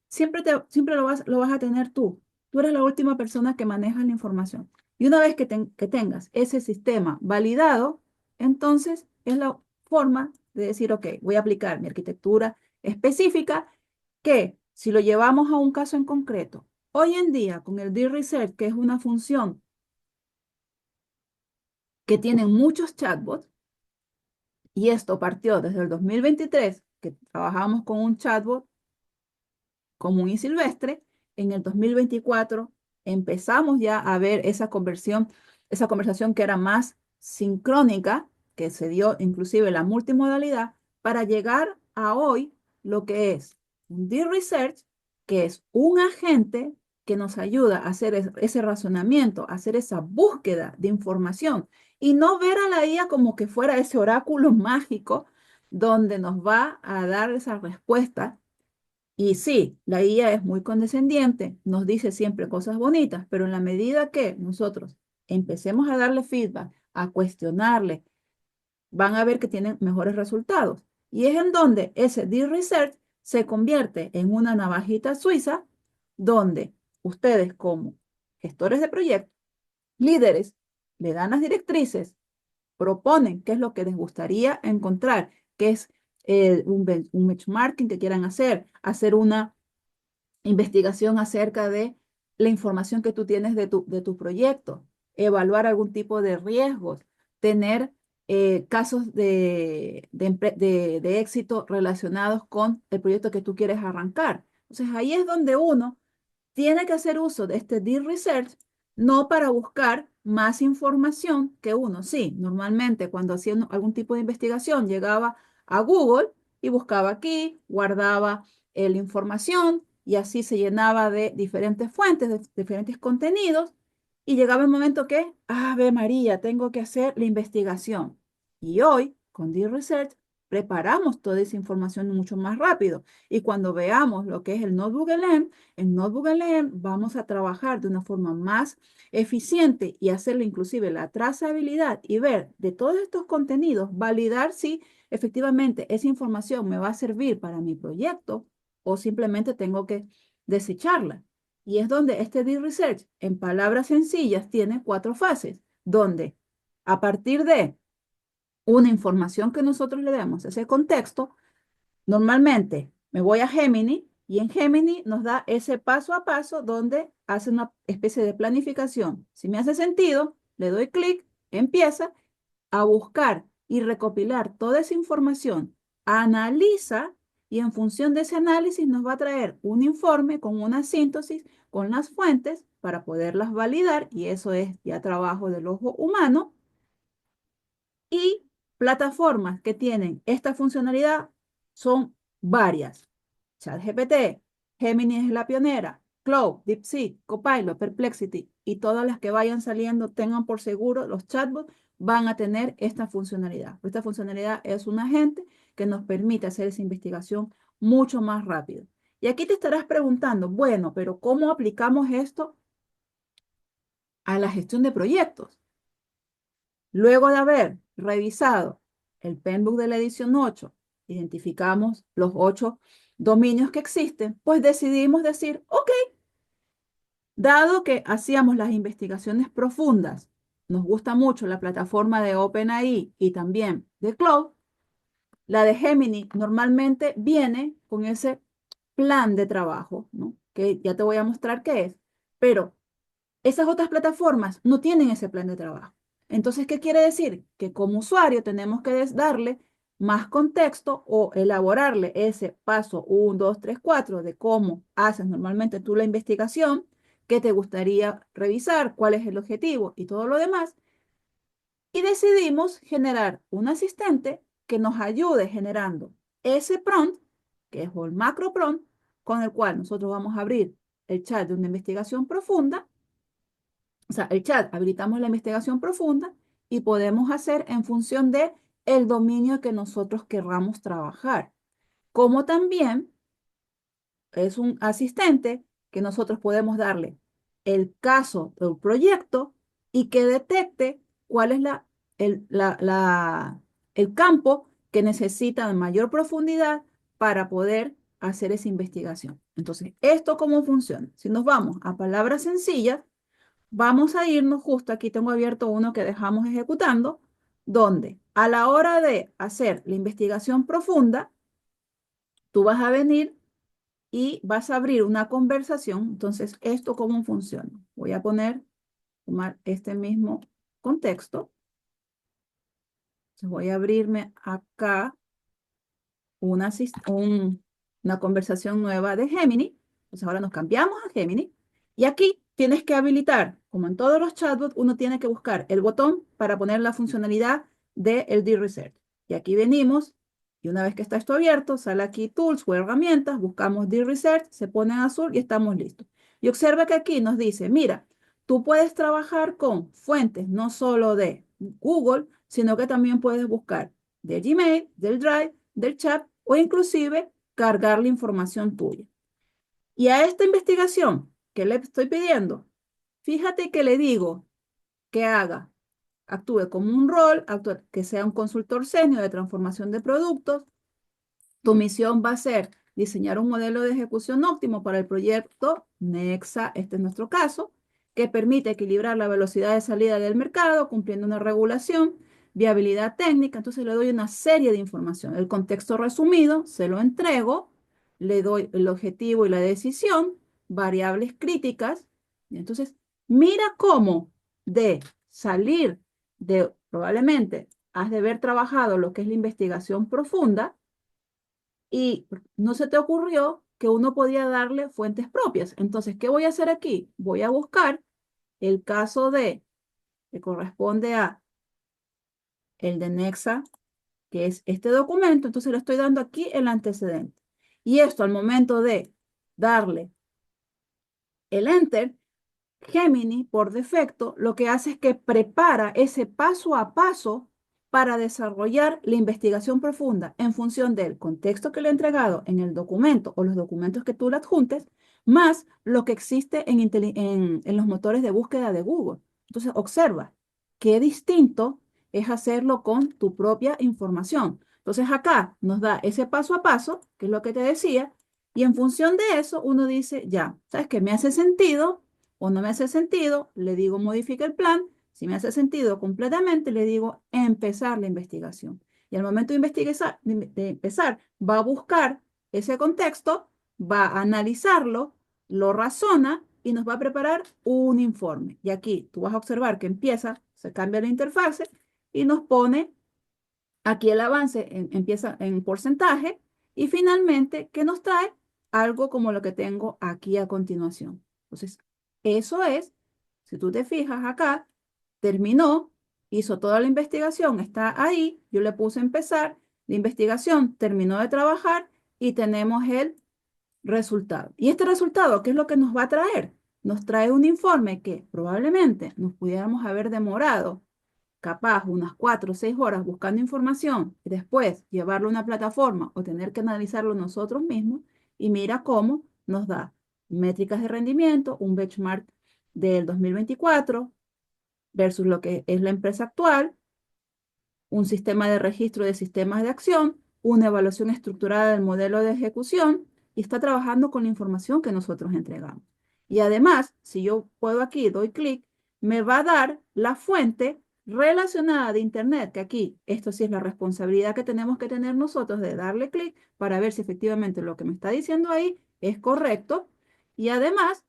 S2: siempre lo vas a tener tú. Tú eres la última persona que maneja la información. Y una vez que tengas ese sistema validado, entonces es la forma de decir, ok, voy a aplicar mi arquitectura específica que si lo llevamos a un caso en concreto, hoy en día con el Deep Research, que es una función que tienen muchos chatbots, y esto partió desde el 2023, que trabajamos con un chatbot común y silvestre. En el 2024 empezamos ya a ver esa conversación que era más sincrónica, que se dio inclusive la multimodalidad, para llegar a hoy lo que es un deep research, que es un agente que nos ayuda a hacer ese razonamiento, a hacer esa búsqueda de información Y no ver a la IA como que fuera ese oráculo mágico donde nos va a dar esa respuesta. Y sí, la IA es muy condescendiente, nos dice siempre cosas bonitas, pero en la medida que nosotros empecemos a darle feedback, a cuestionarle, van a ver que tienen mejores resultados. Y es en donde ese deep research se convierte en una navajita suiza donde ustedes como gestores de proyectos, líderes, le dan las directrices, proponen qué es lo que les gustaría encontrar, qué es un benchmarking que quieran hacer una investigación acerca de la información que tú tienes de tu proyecto, evaluar algún tipo de riesgos, tener casos de éxito relacionados con el proyecto que tú quieres arrancar. Entonces ahí es donde uno tiene que hacer uso de este deep research, no para buscar más información que uno. Sí, normalmente cuando hacía algún tipo de investigación llegaba a Google y buscaba aquí, guardaba la información y así se llenaba de diferentes fuentes, de diferentes contenidos y llegaba el momento que, Ave María, tengo que hacer la investigación. Y hoy, con Deep Research, preparamos toda esa información mucho más rápido. Y cuando veamos lo que es el Notebook LM, en Notebook LM vamos a trabajar de una forma más eficiente y hacerle inclusive la trazabilidad y ver de todos estos contenidos, validar si efectivamente esa información me va a servir para mi proyecto o simplemente tengo que desecharla. Y es donde este Deep Research, en palabras sencillas, tiene 4 fases, donde a partir de una información que nosotros le demos, ese contexto, normalmente me voy a Gemini y en Gemini nos da ese paso a paso donde hace una especie de planificación. Si me hace sentido, le doy clic, empieza a buscar y recopilar toda esa información, analiza y en función de ese análisis nos va a traer un informe con una síntesis, con las fuentes para poderlas validar y eso es ya trabajo del ojo humano y plataformas que tienen esta funcionalidad son varias. ChatGPT, Gemini es la pionera, Claude, DeepSeek, Copilot, Perplexity y todas las que vayan saliendo, tengan por seguro, los chatbots van a tener esta funcionalidad. Esta funcionalidad es un agente que nos permite hacer esa investigación mucho más rápido. Y aquí te estarás preguntando, bueno, pero ¿cómo aplicamos esto a la gestión de proyectos? Luego de haber revisado el Penbook de la edición 8, identificamos los 8 dominios que existen, pues decidimos decir, ok, dado que hacíamos las investigaciones profundas, nos gusta mucho la plataforma de OpenAI y también de Cloud, la de Gemini normalmente viene con ese plan de trabajo, ¿no? Que ya te voy a mostrar qué es, pero esas otras plataformas no tienen ese plan de trabajo. Entonces, ¿qué quiere decir? Que como usuario tenemos que darle más contexto o elaborarle ese paso 1, 2, 3, 4 de cómo haces normalmente tú la investigación, qué te gustaría revisar, cuál es el objetivo y todo lo demás. Y decidimos generar un asistente que nos ayude generando ese prompt, que es el macro prompt, con el cual nosotros vamos a abrir el chat de una investigación profunda. O sea, el chat, habilitamos la investigación profunda y podemos hacer en función de el dominio que nosotros querramos trabajar. Como también es un asistente que nosotros podemos darle el caso del proyecto y que detecte cuál es el campo que necesita de mayor profundidad para poder hacer esa investigación. Entonces, ¿esto cómo funciona? Si nos vamos a palabras sencillas, vamos a irnos justo aquí, tengo abierto uno que dejamos ejecutando, donde a la hora de hacer la investigación profunda, tú vas a venir y vas a abrir una conversación. Entonces, ¿esto cómo funciona? Voy a tomar este mismo contexto. Entonces, voy a abrirme acá una conversación nueva de Gemini. Entonces ahora nos cambiamos a Gemini. Y aquí tienes que habilitar, como en todos los chatbots, uno tiene que buscar el botón para poner la funcionalidad del Deep Research. Y aquí venimos, y una vez que está esto abierto, sale aquí Tools o herramientas, buscamos Deep Research, se pone en azul y estamos listos. Y observa que aquí nos dice, mira, tú puedes trabajar con fuentes no solo de Google, sino que también puedes buscar de Gmail, del Drive, del chat o inclusive cargar la información tuya. Y a esta investigación que le estoy pidiendo, fíjate que le digo que haga, actúe como un rol, que sea un consultor senior de transformación de productos. Tu misión va a ser diseñar un modelo de ejecución óptimo para el proyecto Nexa, este es nuestro caso, que permite equilibrar la velocidad de salida del mercado cumpliendo una regulación, viabilidad técnica. Entonces le doy una serie de información. El contexto resumido se lo entrego, le doy el objetivo y la decisión, variables críticas. Y entonces, mira cómo de salir de probablemente has de haber trabajado lo que es la investigación profunda y no se te ocurrió que uno podía darle fuentes propias. Entonces, ¿qué voy a hacer aquí? Voy a buscar el caso que corresponde a el de Nexa, que es este documento. Entonces, le estoy dando aquí el antecedente. Y esto al momento de darle el enter, Gemini, por defecto, lo que hace es que prepara ese paso a paso para desarrollar la investigación profunda en función del contexto que le he entregado en el documento o los documentos que tú le adjuntes, más lo que existe en los motores de búsqueda de Google. Entonces, observa qué distinto es hacerlo con tu propia información. Entonces, acá nos da ese paso a paso, que es lo que te decía, y en función de eso, uno dice, ya, ¿sabes qué? Me hace sentido o no me hace sentido, le digo modifica el plan. Si me hace sentido completamente, le digo empezar la investigación. Y al momento de empezar, va a buscar ese contexto, va a analizarlo, lo razona y nos va a preparar un informe. Y aquí tú vas a observar que empieza, se cambia la interfase y nos pone aquí el avance, empieza en porcentaje y finalmente que nos trae algo como lo que tengo aquí a continuación. Entonces, eso es, si tú te fijas acá, terminó, hizo toda la investigación, está ahí, yo le puse empezar, la investigación terminó de trabajar y tenemos el resultado. ¿Y este resultado qué es lo que nos va a traer? Nos trae un informe que probablemente nos pudiéramos haber demorado capaz unas 4 o 6 horas buscando información y después llevarlo a una plataforma o tener que analizarlo nosotros mismos y mira cómo nos da métricas de rendimiento, un benchmark del 2024 versus lo que es la empresa actual, un sistema de registro de sistemas de acción, una evaluación estructurada del modelo de ejecución y está trabajando con la información que nosotros entregamos. Y además, si yo puedo aquí, doy clic, me va a dar la fuente relacionada de Internet, que aquí, esto sí es la responsabilidad que tenemos que tener nosotros de darle clic para ver si efectivamente lo que me está diciendo ahí es correcto. Y además,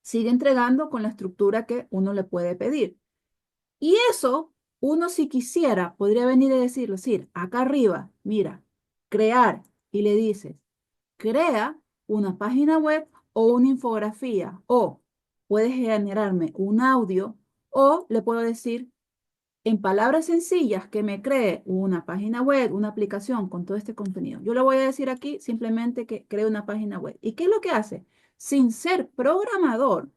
S2: sigue entregando con la estructura que uno le puede pedir. Y eso, uno si quisiera, podría venir y decir, acá arriba, mira, crear, y le dices, crea una página web o una infografía, o puedes generarme un audio, o le puedo decir, en palabras sencillas, que me cree una página web, una aplicación con todo este contenido. Yo le voy a decir aquí simplemente que cree una página web. ¿Y qué es lo que hace? Sin ser programador,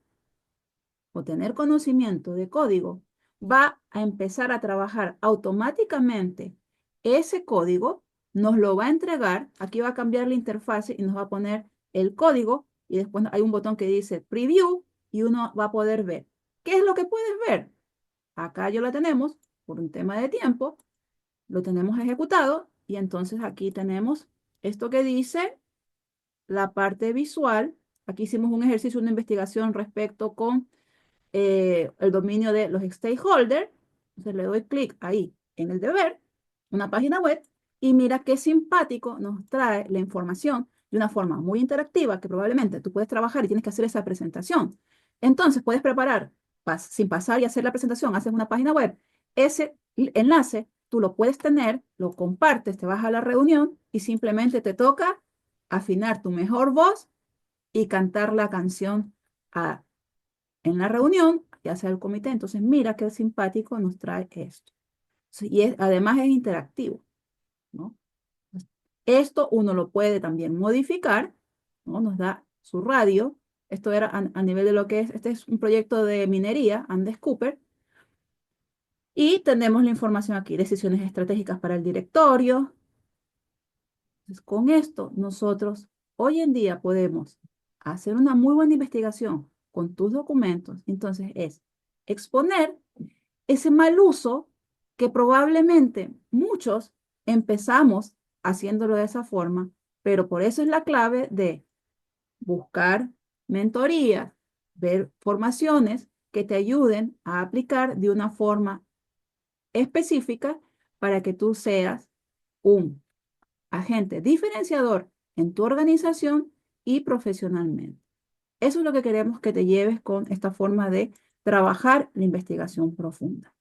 S2: o tener conocimiento de código, va a empezar a trabajar automáticamente ese código, nos lo va a entregar, aquí va a cambiar la interfase y nos va a poner el código y después hay un botón que dice Preview y uno va a poder ver. ¿Qué es lo que puedes ver? Acá ya lo tenemos por un tema de tiempo, lo tenemos ejecutado y entonces aquí tenemos esto que dice la parte visual. Aquí hicimos un ejercicio, una investigación respecto con el dominio de los stakeholders. Entonces le doy clic ahí en el deber, una página web, y mira qué simpático nos trae la información de una forma muy interactiva que probablemente tú puedes trabajar y tienes que hacer esa presentación. Entonces puedes preparar, sin pasar y hacer la presentación, haces una página web, ese enlace tú lo puedes tener, lo compartes, te vas a la reunión y simplemente te toca afinar tu mejor voz y cantar la canción a en la reunión, ya sea el comité. Entonces, mira qué simpático nos trae esto. Sí, y además es interactivo, ¿no? Esto uno lo puede también modificar, ¿no? Nos da su radio. Esto era a nivel de lo que es, este es un proyecto de minería, Andes Cooper. Y tenemos la información aquí, decisiones estratégicas para el directorio. Entonces, con esto, nosotros hoy en día podemos hacer una muy buena investigación con tus documentos. Entonces, es exponer ese mal uso que probablemente muchos empezamos haciéndolo de esa forma, pero por eso es la clave de buscar mentorías, ver formaciones que te ayuden a aplicar de una forma específica para que tú seas un agente diferenciador en tu organización y profesionalmente. Eso es lo que queremos que te lleves con esta forma de trabajar la investigación profunda.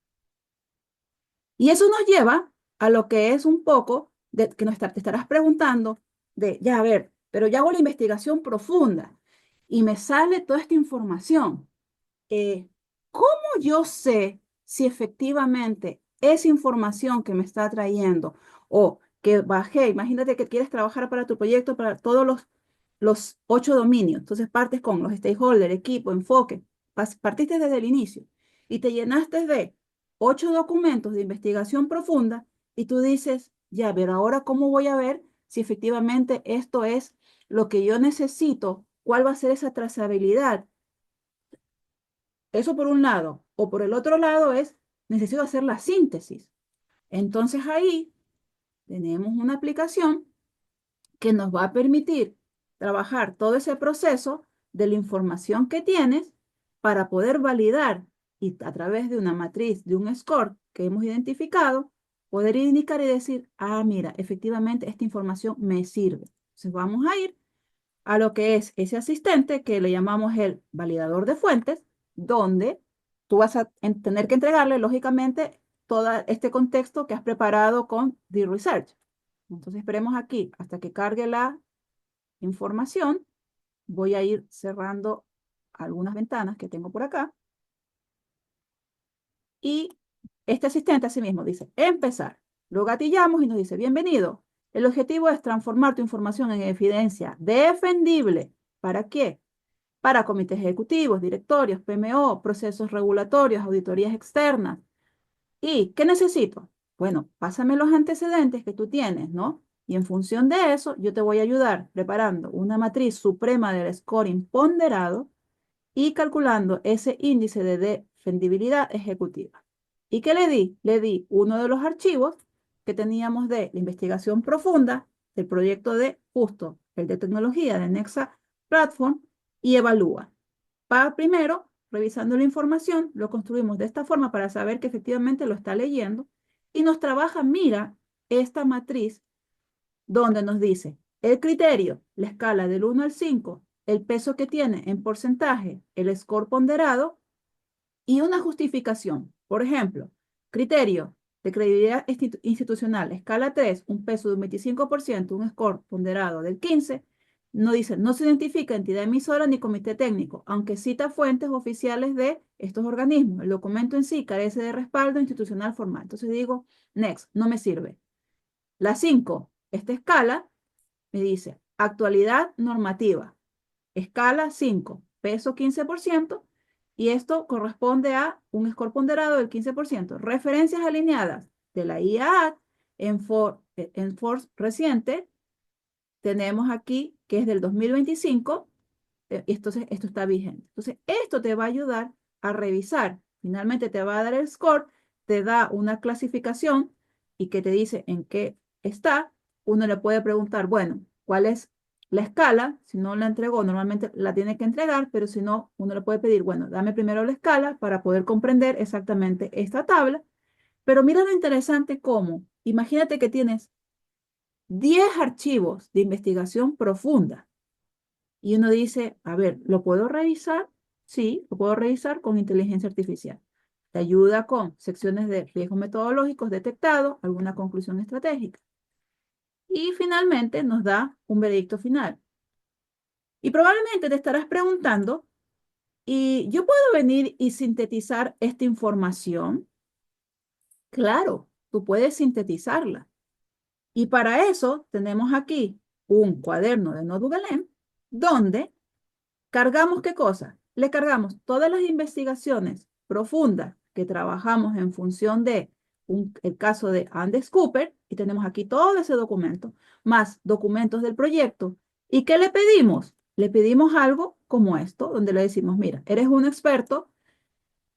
S2: Y eso nos lleva a lo que es un poco de que te estarás preguntando de, ya a ver, pero ya hago la investigación profunda y me sale toda esta información. ¿Cómo yo sé si efectivamente esa información que me está trayendo o que bajé, imagínate que quieres trabajar para tu proyecto para todos los 8 dominios, entonces partes con los stakeholders, equipo, enfoque, partiste desde el inicio y te llenaste de 8 documentos de investigación profunda y tú dices, ya, pero ahora cómo voy a ver si efectivamente esto es lo que yo necesito, cuál va a ser esa trazabilidad. Eso por un lado. O por el otro lado es, necesito hacer la síntesis. Entonces ahí tenemos una aplicación que nos va a permitir trabajar todo ese proceso de la información que tienes para poder validar y a través de una matriz, de un score que hemos identificado, poder indicar y decir, ah, mira, efectivamente esta información me sirve. Entonces vamos a ir a lo que es ese asistente que le llamamos el validador de fuentes, donde tú vas a tener que entregarle, lógicamente, todo este contexto que has preparado con The Research. Entonces esperemos aquí hasta que cargue la información. Voy a ir cerrando algunas ventanas que tengo por acá. Y este asistente asimismo dice, empezar. Lo gatillamos y nos dice, bienvenido. El objetivo es transformar tu información en evidencia defendible. ¿Para qué? Para comités ejecutivos, directorios, PMO, procesos regulatorios, auditorías externas. ¿Y qué necesito? Bueno, pásame los antecedentes que tú tienes, ¿no? Y en función de eso, yo te voy a ayudar preparando una matriz suprema del scoring ponderado y calculando ese índice de defendibilidad ejecutiva. ¿Y qué le di? Le di uno de los archivos que teníamos de la investigación profunda del proyecto de justo el de tecnología de Nexa Platform y evalúa. Para primero, revisando la información, lo construimos de esta forma para saber que efectivamente lo está leyendo y nos trabaja, mira, esta matriz donde nos dice el criterio, la escala del 1 al 5, el peso que tiene en porcentaje, el score ponderado y una justificación. Por ejemplo, criterio de credibilidad institucional, escala 3, un peso de un 25%, un score ponderado del 15%, no dice, no se identifica entidad emisora ni comité técnico, aunque cita fuentes oficiales de estos organismos. El documento en sí carece de respaldo institucional formal. Entonces digo, next, no me sirve. La 5, esta escala me dice actualidad normativa, escala 5, peso 15%, y esto corresponde a un score ponderado del 15%. Referencias alineadas de la IAAT en Force reciente, tenemos aquí que es del 2025, entonces esto está vigente. Entonces, esto te va a ayudar a revisar. Finalmente te va a dar el score, te da una clasificación y que te dice en qué está. Uno le puede preguntar, bueno, ¿cuál es la escala? Si no la entregó, normalmente la tiene que entregar, pero si no, uno le puede pedir, bueno, dame primero la escala para poder comprender exactamente esta tabla. Pero mira lo interesante cómo, imagínate que tienes 10 archivos de investigación profunda y uno dice, a ver, ¿lo puedo revisar? Sí, lo puedo revisar con inteligencia artificial. Te ayuda con secciones de riesgos metodológicos detectados, alguna conclusión estratégica. Y finalmente nos da un veredicto final. Y probablemente te estarás preguntando, ¿y yo puedo venir y sintetizar esta información? Claro, tú puedes sintetizarla. Y para eso tenemos aquí un cuaderno de Notebook donde cargamos, ¿qué cosa? Le cargamos todas las investigaciones profundas que trabajamos en función de el caso de Andes Cooper, y tenemos aquí todo ese documento, más documentos del proyecto. ¿Y qué le pedimos? Le pedimos algo como esto, donde le decimos, mira, eres un experto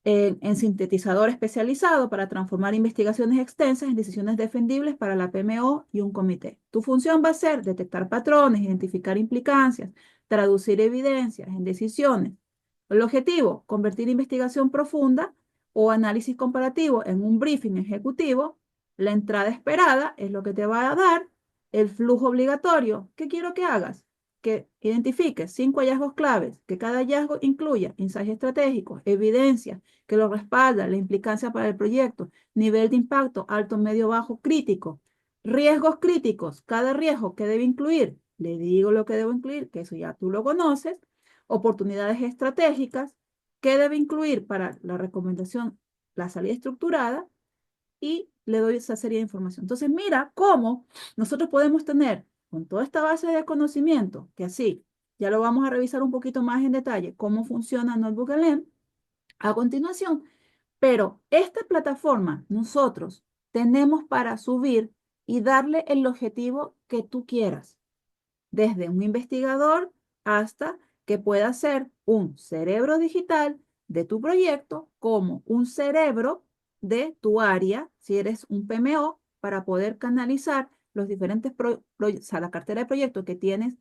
S2: en sintetizador especializado para transformar investigaciones extensas en decisiones defendibles para la PMO y un comité. Tu función va a ser detectar patrones, identificar implicancias, traducir evidencias en decisiones. El objetivo, convertir investigación profunda o análisis comparativo en un briefing ejecutivo. La entrada esperada es lo que te va a dar. El flujo obligatorio, ¿qué quiero que hagas? Que identifiques 5 hallazgos claves, que cada hallazgo incluya ensayos estratégicos, evidencias, que lo respalda, la implicancia para el proyecto, nivel de impacto alto, medio, bajo, crítico, riesgos críticos, cada riesgo que debe incluir, le digo lo que debo incluir, que eso ya tú lo conoces, oportunidades estratégicas, que debe incluir para la recomendación la salida estructurada y le doy esa serie de información. Entonces, mira cómo nosotros podemos tener con toda esta base de conocimiento, que así ya lo vamos a revisar un poquito más en detalle, cómo funciona NotebookLM a continuación. Pero esta plataforma nosotros tenemos para subir y darle el objetivo que tú quieras, desde un investigador hasta que pueda ser un cerebro digital de tu proyecto, como un cerebro de tu área, si eres un PMO, para poder canalizar los diferentes o sea, la cartera de proyectos que tienes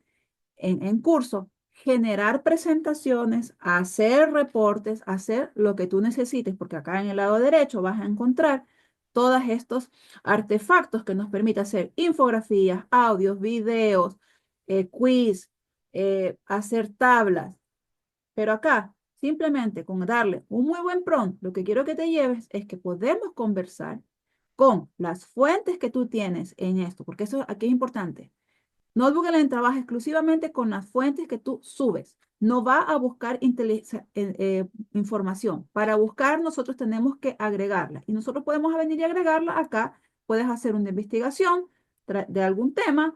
S2: en curso, generar presentaciones, hacer reportes, hacer lo que tú necesites, porque acá en el lado derecho vas a encontrar todos estos artefactos que nos permiten hacer infografías, audios, videos, quiz, hacer tablas. Pero acá, simplemente con darle un muy buen prompt, lo que quiero que te lleves es que podemos conversar con las fuentes que tú tienes en esto, porque eso aquí es importante. NotebookLM trabaja exclusivamente con las fuentes que tú subes. No va a buscar información. Para buscar, nosotros tenemos que agregarla. Y nosotros podemos venir y agregarla acá. Puedes hacer una investigación de algún tema,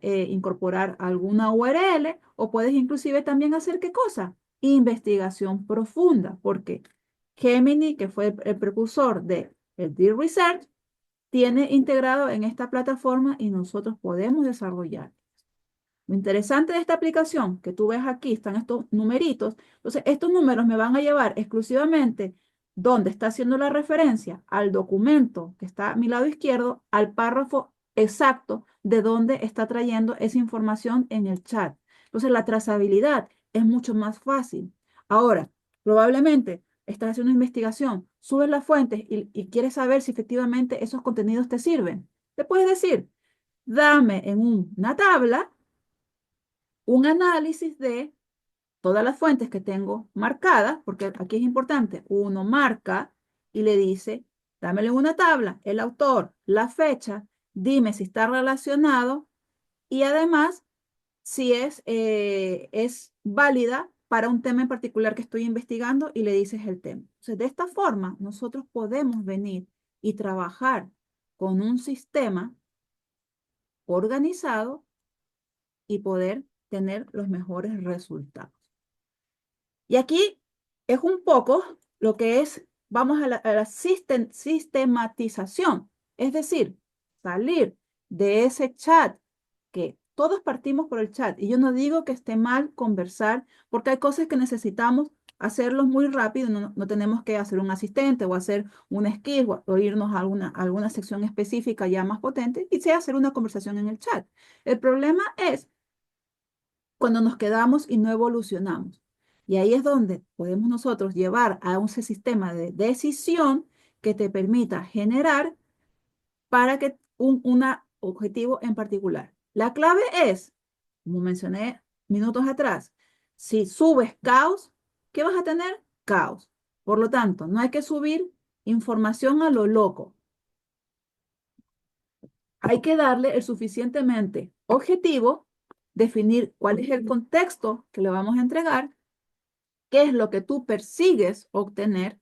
S2: incorporar alguna URL, o puedes inclusive también hacer ¿qué cosa? Investigación profunda, porque Gemini, que fue el precursor de el Deep Research, tiene integrado en esta plataforma y nosotros podemos desarrollar. Lo interesante de esta aplicación, que tú ves aquí, están estos numeritos. Entonces, estos números me van a llevar exclusivamente donde está haciendo la referencia al documento que está a mi lado izquierdo, al párrafo exacto de donde está trayendo esa información en el chat. Entonces, la trazabilidad es mucho más fácil. Ahora, probablemente estás haciendo una investigación, subes las fuentes y quieres saber si efectivamente esos contenidos te sirven. Te puedes decir, dame en una tabla un análisis de todas las fuentes que tengo marcadas, porque aquí es importante, uno marca y le dice, dámelo en una tabla, el autor, la fecha, dime si está relacionado y además si es válida para un tema en particular que estoy investigando y le dices el tema. Entonces, de esta forma, nosotros podemos venir y trabajar con un sistema organizado y poder tener los mejores resultados. Y aquí es un poco lo que es, vamos a la sistematización, es decir, salir de ese chat que todos partimos por el chat. Y yo no digo que esté mal conversar, porque hay cosas que necesitamos hacerlos muy rápido, no tenemos que hacer un asistente o hacer un skill o irnos a alguna sección específica ya más potente y sea hacer una conversación en el chat. El problema es cuando nos quedamos y no evolucionamos. Y ahí es donde podemos nosotros llevar a un sistema de decisión que te permita generar para que un objetivo en particular. La clave es, como mencioné minutos atrás, si subes caos, ¿qué vas a tener? Caos. Por lo tanto, no hay que subir información a lo loco. Hay que darle el suficientemente objetivo, definir cuál es el contexto que le vamos a entregar, qué es lo que tú persigues obtener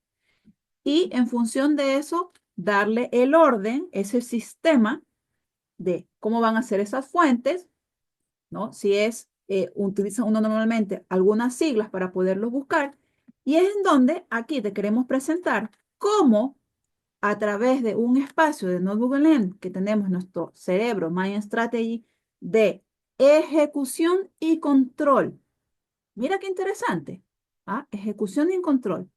S2: y en función de eso darle el orden, ese sistema de cómo van a ser esas fuentes, ¿no? Si utiliza uno normalmente algunas siglas para poderlos buscar y es en donde aquí te queremos presentar cómo a través de un espacio de Notebook LM que tenemos nuestro cerebro, Mind Strategy, de ejecución y control. Mira qué interesante. ¿Ah? Ejecución y control.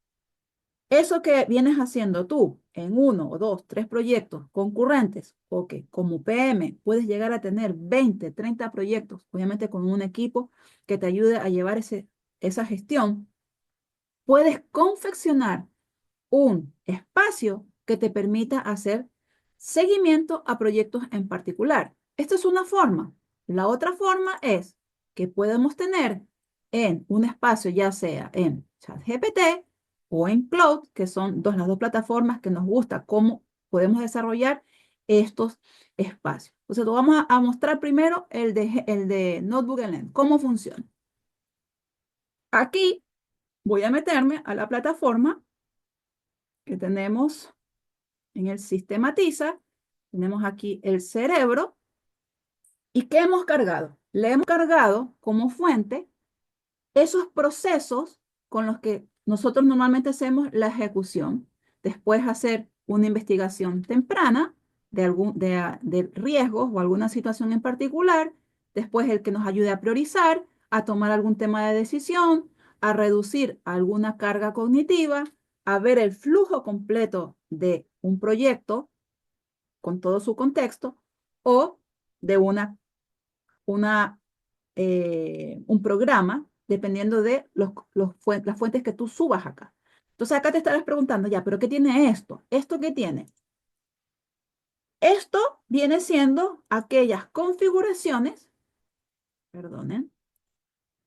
S2: Eso que vienes haciendo tú en uno o dos, tres proyectos concurrentes, o que como PM puedes llegar a tener 20, 30 proyectos, obviamente con un equipo que te ayude a llevar esa gestión, puedes confeccionar un espacio que te permita hacer seguimiento a proyectos en particular. Esta es una forma. La otra forma es que podemos tener en un espacio, ya sea en ChatGPT o en Cloud, que son las dos plataformas que nos gusta cómo podemos desarrollar estos espacios. Entonces, lo vamos a mostrar primero el de Notebook LM, cómo funciona. Aquí voy a meterme a la plataforma que tenemos en el sistematiza. Tenemos aquí el cerebro. ¿Y qué hemos cargado? Le hemos cargado como fuente esos procesos con los que nosotros normalmente hacemos la ejecución. Después hacer una investigación temprana de riesgos o alguna situación en particular. Después el que nos ayude a priorizar, a tomar algún tema de decisión, a reducir alguna carga cognitiva, a ver el flujo completo de un proyecto con todo su contexto, o de un programa, dependiendo de las fuentes que tú subas acá. Entonces acá te estarás preguntando, ya, pero ¿qué tiene esto? ¿Esto qué tiene? Esto viene siendo aquellas configuraciones, perdonen,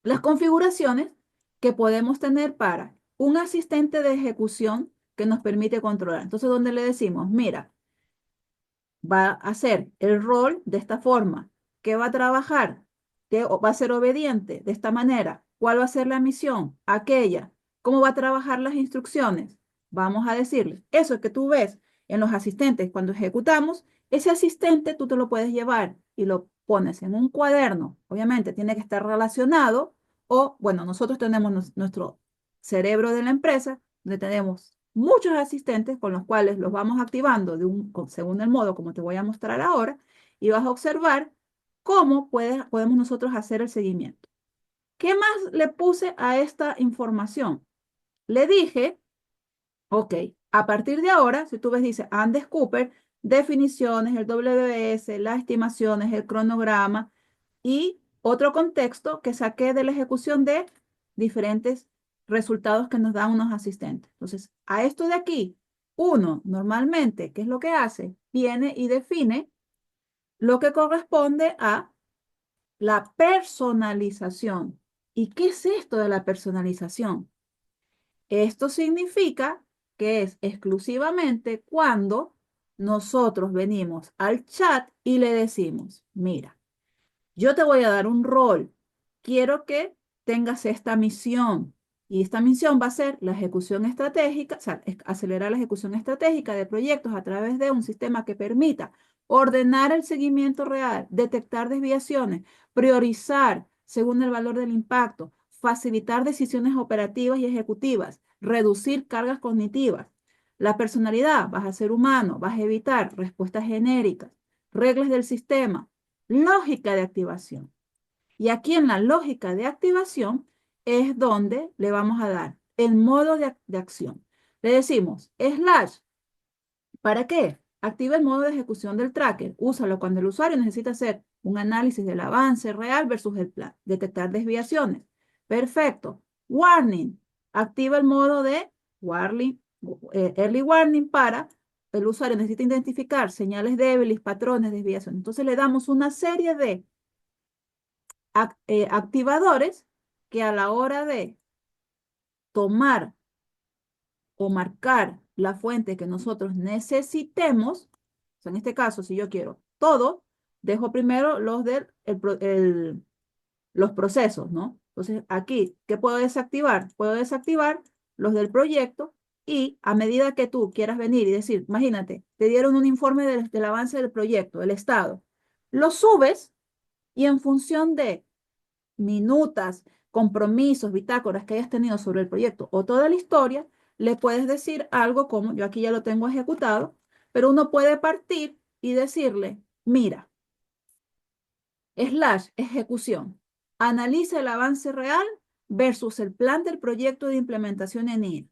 S2: las configuraciones que podemos tener para un asistente de ejecución que nos permite controlar. Entonces, donde le decimos, mira, va a hacer el rol de esta forma, que va a trabajar, que va a ser obediente de esta manera, cuál va a ser la misión, aquella, cómo va a trabajar las instrucciones. Vamos a decirle, eso que tú ves en los asistentes cuando ejecutamos, ese asistente tú te lo puedes llevar y lo pones en un cuaderno. Obviamente tiene que estar relacionado o, bueno, nosotros tenemos nuestro cerebro de la empresa, donde tenemos muchos asistentes con los cuales los vamos activando según el modo como te voy a mostrar ahora, y vas a observar cómo podemos nosotros hacer el seguimiento. ¿Qué más le puse a esta información? Le dije, ok, a partir de ahora, si tú ves, dice Andes Cooper, definiciones, el WS, las estimaciones, el cronograma y otro contexto que saqué de la ejecución de diferentes resultados que nos dan unos asistentes. Entonces, a esto de aquí, uno normalmente, ¿qué es lo que hace? Viene y define lo que corresponde a la personalización. ¿Y qué es esto de la personalización? Esto significa que es exclusivamente cuando nosotros venimos al chat y le decimos, mira, yo te voy a dar un rol. Quiero que tengas esta misión. Y esta misión va a ser la ejecución estratégica, o sea, acelerar la ejecución estratégica de proyectos a través de un sistema que permita ordenar el seguimiento real, detectar desviaciones, priorizar según el valor del impacto, facilitar decisiones operativas y ejecutivas, reducir cargas cognitivas. La personalidad, vas a ser humano, vas a evitar respuestas genéricas, reglas del sistema, lógica de activación. Y aquí en la lógica de activación es donde le vamos a dar el modo de acción. Le decimos slash, ¿para qué? Activa el modo de ejecución del tracker. Úsalo cuando el usuario necesita hacer un análisis del avance real versus el plan. Detectar desviaciones. Perfecto. Warning. Activa el modo de early warning para el usuario necesita identificar señales débiles, patrones, desviaciones. Entonces le damos una serie de activadores que a la hora de tomar o marcar la fuente que nosotros necesitemos, o sea, en este caso, si yo quiero todo, dejo primero los procesos, ¿no? Entonces, aquí, ¿qué puedo desactivar? Puedo desactivar los del proyecto y a medida que tú quieras venir y decir, imagínate, te dieron un informe del avance del proyecto, el estado, lo subes y en función de minutas, compromisos, bitácoras que hayas tenido sobre el proyecto o toda la historia, le puedes decir algo como, yo aquí ya lo tengo ejecutado, pero uno puede partir y decirle, mira, slash ejecución, analiza el avance real versus el plan del proyecto de implementación en IA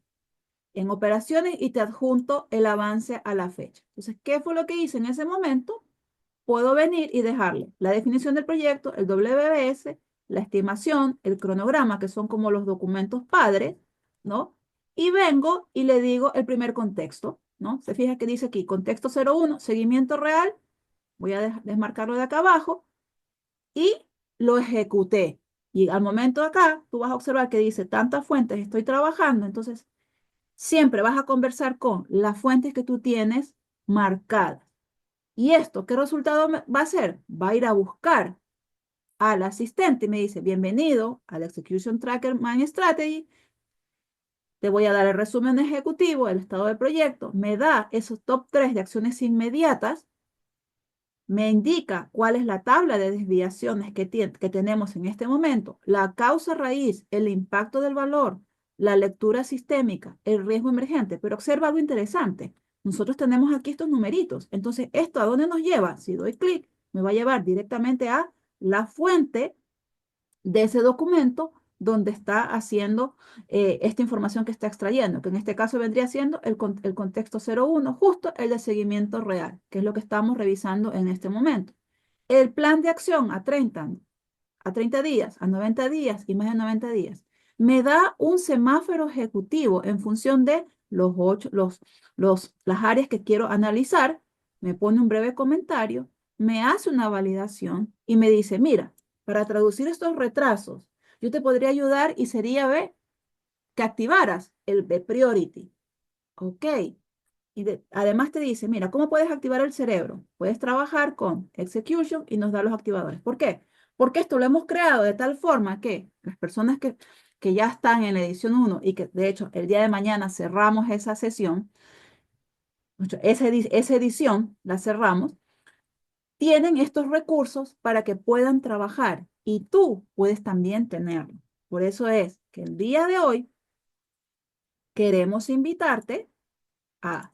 S2: en operaciones y te adjunto el avance a la fecha. Entonces, ¿qué fue lo que hice en ese momento? Puedo venir y dejarle la definición del proyecto, el WBS, la estimación, el cronograma, que son como los documentos padres, ¿no? Y vengo y le digo el primer contexto, ¿no? Se fija que dice aquí, contexto 01, seguimiento real, voy a desmarcarlo de acá abajo, y lo ejecuté. Y al momento de acá, tú vas a observar que dice tantas fuentes estoy trabajando, entonces siempre vas a conversar con las fuentes que tú tienes marcadas. ¿Y esto qué resultado va a hacer? Va a ir a buscar al asistente y me dice, bienvenido al Execution Tracker Mind Strategy. Te voy a dar el resumen ejecutivo, el estado del proyecto. Me da esos top 3 de acciones inmediatas. Me indica cuál es la tabla de desviaciones que tenemos en este momento, la causa raíz, el impacto del valor, la lectura sistémica, el riesgo emergente. Pero observa algo interesante. Nosotros tenemos aquí estos numeritos. Entonces, ¿esto a dónde nos lleva? Si doy clic, me va a llevar directamente a la fuente de ese documento donde está haciendo esta información que está extrayendo, que en este caso vendría siendo el contexto 01, justo el de seguimiento real, que es lo que estamos revisando en este momento. El plan de acción a 30 días, a 90 días y más de 90 días, me da un semáforo ejecutivo en función de las áreas que quiero analizar, me pone un breve comentario, me hace una validación y me dice, mira, para traducir estos retrasos, yo te podría ayudar y sería que activaras el B-Priority. Ok. Además te dice, mira, ¿cómo puedes activar el cerebro? Puedes trabajar con Execution y nos da los activadores. ¿Por qué? Porque esto lo hemos creado de tal forma que las personas que ya están en la edición 1 y que de hecho el día de mañana cerramos esa sesión, esa edición la cerramos, tienen estos recursos para que puedan trabajar y tú puedes también tenerlo. Por eso es que el día de hoy queremos invitarte a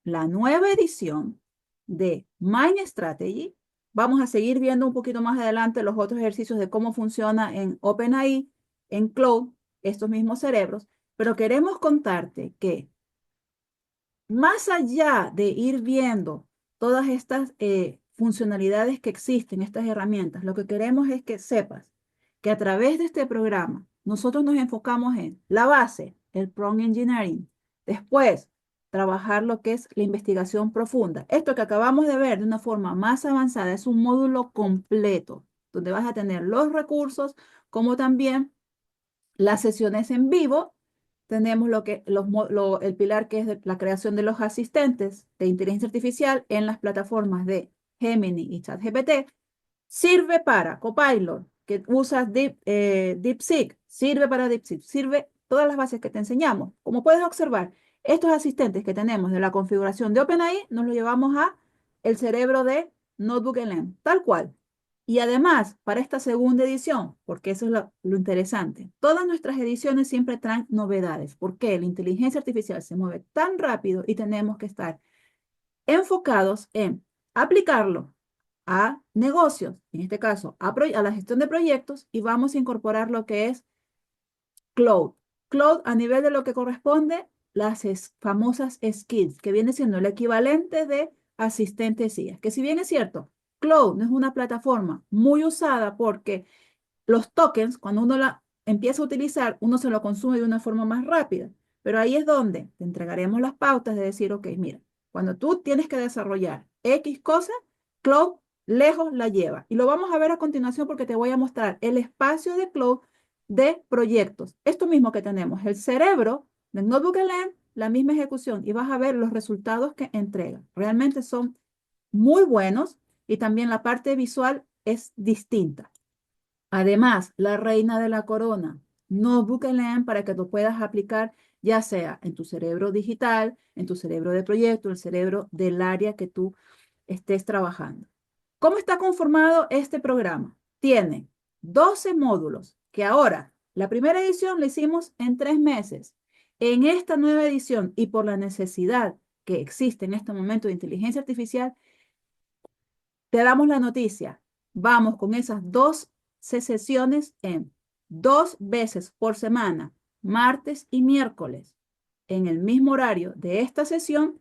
S2: la nueva edición de Mind Strategy. Vamos a seguir viendo un poquito más adelante los otros ejercicios de cómo funciona en OpenAI, en Cloud, estos mismos cerebros, pero queremos contarte que más allá de ir viendo todas estas funcionalidades que existen, estas herramientas, lo que queremos es que sepas que a través de este programa nosotros nos enfocamos en la base, el prompt engineering, después trabajar lo que es la investigación profunda. Esto que acabamos de ver de una forma más avanzada es un módulo completo donde vas a tener los recursos como también las sesiones en vivo. Tenemos el pilar que es la creación de los asistentes de inteligencia artificial en las plataformas de Gemini y ChatGPT. Sirve para Copilot, que usas DeepSeek, sirve para DeepSeek, sirve todas las bases que te enseñamos. Como puedes observar, estos asistentes que tenemos de la configuración de OpenAI nos lo llevamos a el cerebro de NotebookLM, tal cual. Y además, para esta segunda edición, porque eso es lo interesante, todas nuestras ediciones siempre traen novedades, porque la inteligencia artificial se mueve tan rápido y tenemos que estar enfocados en aplicarlo a negocios, en este caso a la gestión de proyectos, y vamos a incorporar lo que es Cloud. Cloud a nivel de lo que corresponde las famosas skills, que viene siendo el equivalente de asistentes IA, que si bien es cierto, Cloud no es una plataforma muy usada porque los tokens, cuando uno la empieza a utilizar, uno se lo consume de una forma más rápida. Pero ahí es donde te entregaremos las pautas de decir, ok, mira, cuando tú tienes que desarrollar X cosa, Cloud lejos la lleva. Y lo vamos a ver a continuación porque te voy a mostrar el espacio de Cloud de proyectos. Esto mismo que tenemos, el cerebro de NotebookLM, la misma ejecución, y vas a ver los resultados que entrega. Realmente son muy buenos y también la parte visual es distinta. Además, la reina de la corona, NotebookLM para que tú puedas aplicar ya sea en tu cerebro digital, en tu cerebro de proyecto, el cerebro del área que tú estés trabajando. ¿Cómo está conformado este programa? Tiene 12 módulos que ahora, la primera edición la hicimos en 3 meses En esta nueva edición y por la necesidad que existe en este momento de inteligencia artificial, te damos la noticia. Vamos con esas 2 sesiones en 2 veces por semana, martes y miércoles, en el mismo horario de esta sesión,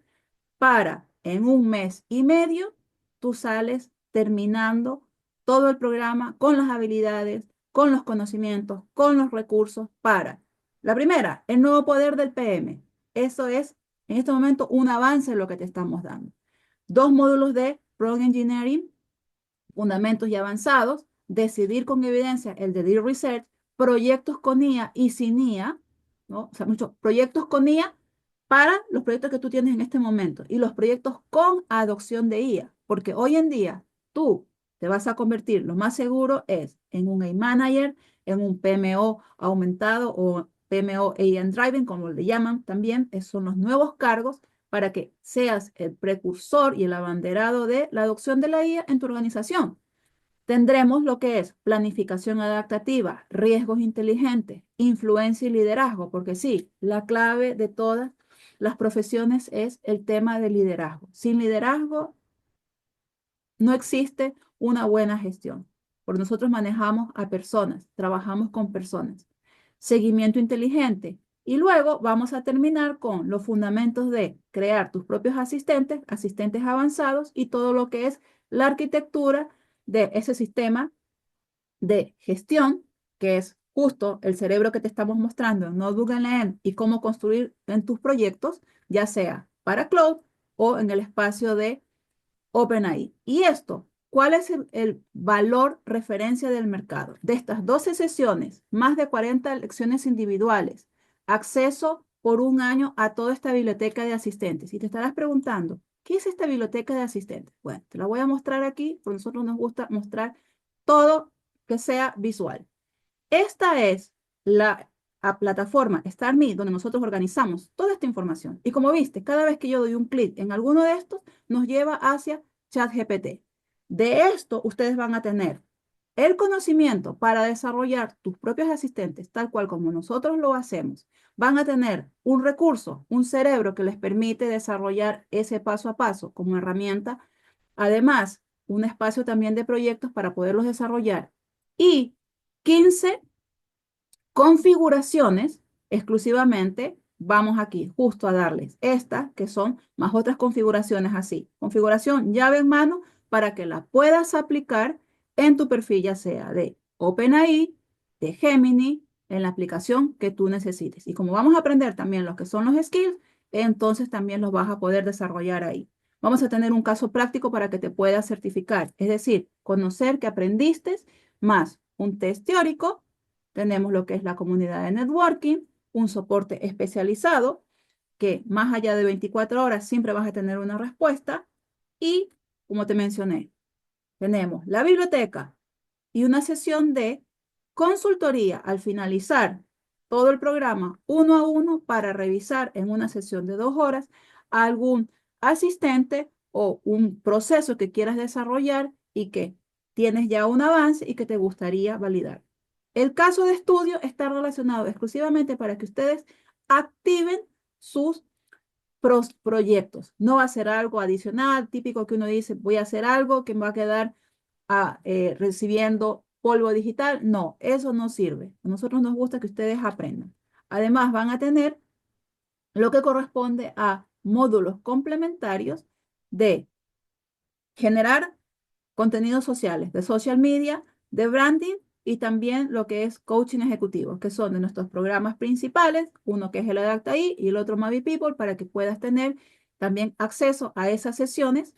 S2: para en 1 mes y medio tú sales terminando todo el programa con las habilidades, con los conocimientos, con los recursos para, la primera, el nuevo poder del PM. Eso es en este momento un avance en lo que te estamos dando. 2 módulos de Prompt Engineering, fundamentos y avanzados, decidir con evidencia el de Deal Research, proyectos con IA y sin IA, ¿no? O sea, muchos proyectos con IA para los proyectos que tú tienes en este momento y los proyectos con adopción de IA, porque hoy en día tú te vas a convertir, lo más seguro es en un AI Manager, en un PMO aumentado o PMO AI Driving, como le llaman también, esos son los nuevos cargos para que seas el precursor y el abanderado de la adopción de la IA en tu organización. Tendremos lo que es planificación adaptativa, riesgos inteligentes, influencia y liderazgo, porque sí, la clave de todas las profesiones es el tema del liderazgo. Sin liderazgo no existe una buena gestión, porque nosotros manejamos a personas, trabajamos con personas. Seguimiento inteligente. Y luego vamos a terminar con los fundamentos de crear tus propios asistentes, asistentes avanzados y todo lo que es la arquitectura de ese sistema de gestión, que es justo el cerebro que te estamos mostrando en Notebook LM y cómo construir en tus proyectos, ya sea para cloud o en el espacio de OpenAI. Y esto, ¿cuál es el valor referencia del mercado? De estas 12 sesiones, más de 40 lecciones individuales, acceso por 1 año a toda esta biblioteca de asistentes. Y te estarás preguntando, ¿qué es esta biblioteca de asistentes? Bueno, te la voy a mostrar aquí, porque a nosotros nos gusta mostrar todo que sea visual. Esta es la plataforma StarMe, donde nosotros organizamos toda esta información. Y como viste, cada vez que yo doy un clic en alguno de estos, nos lleva hacia ChatGPT. De esto, ustedes van a tener el conocimiento para desarrollar tus propios asistentes, tal cual como nosotros lo hacemos. Van a tener un recurso, un cerebro que les permite desarrollar ese paso a paso como herramienta. Además, un espacio también de proyectos para poderlos desarrollar. Y 15 configuraciones exclusivamente, vamos aquí justo a darles estas que son más otras configuraciones así. Configuración llave en mano para que la puedas aplicar en tu perfil, ya sea de OpenAI, de Gemini, en la aplicación que tú necesites. Y como vamos a aprender también lo que son los skills, entonces también los vas a poder desarrollar ahí. Vamos a tener un caso práctico para que te puedas certificar, es decir, conocer que aprendiste más un test teórico. Tenemos lo que es la comunidad de networking, un soporte especializado que más allá de 24 horas siempre vas a tener una respuesta y, como te mencioné, tenemos la biblioteca y una sesión de consultoría al finalizar todo el programa 1 a 1 para revisar en una sesión de 2 horas algún asistente o un proceso que quieras desarrollar y que tienes ya un avance y que te gustaría validar. El caso de estudio está relacionado exclusivamente para que ustedes activen sus proyectos. No va a ser algo adicional, típico que uno dice, voy a hacer algo que me va a quedar recibiendo polvo digital. No, eso no sirve. A nosotros nos gusta que ustedes aprendan. Además, van a tener lo que corresponde a módulos complementarios de generar contenidos sociales, de social media, de branding y también lo que es coaching ejecutivo, que son de nuestros programas principales, uno que es el Adapta I y el otro Mavi People, para que puedas tener también acceso a esas sesiones.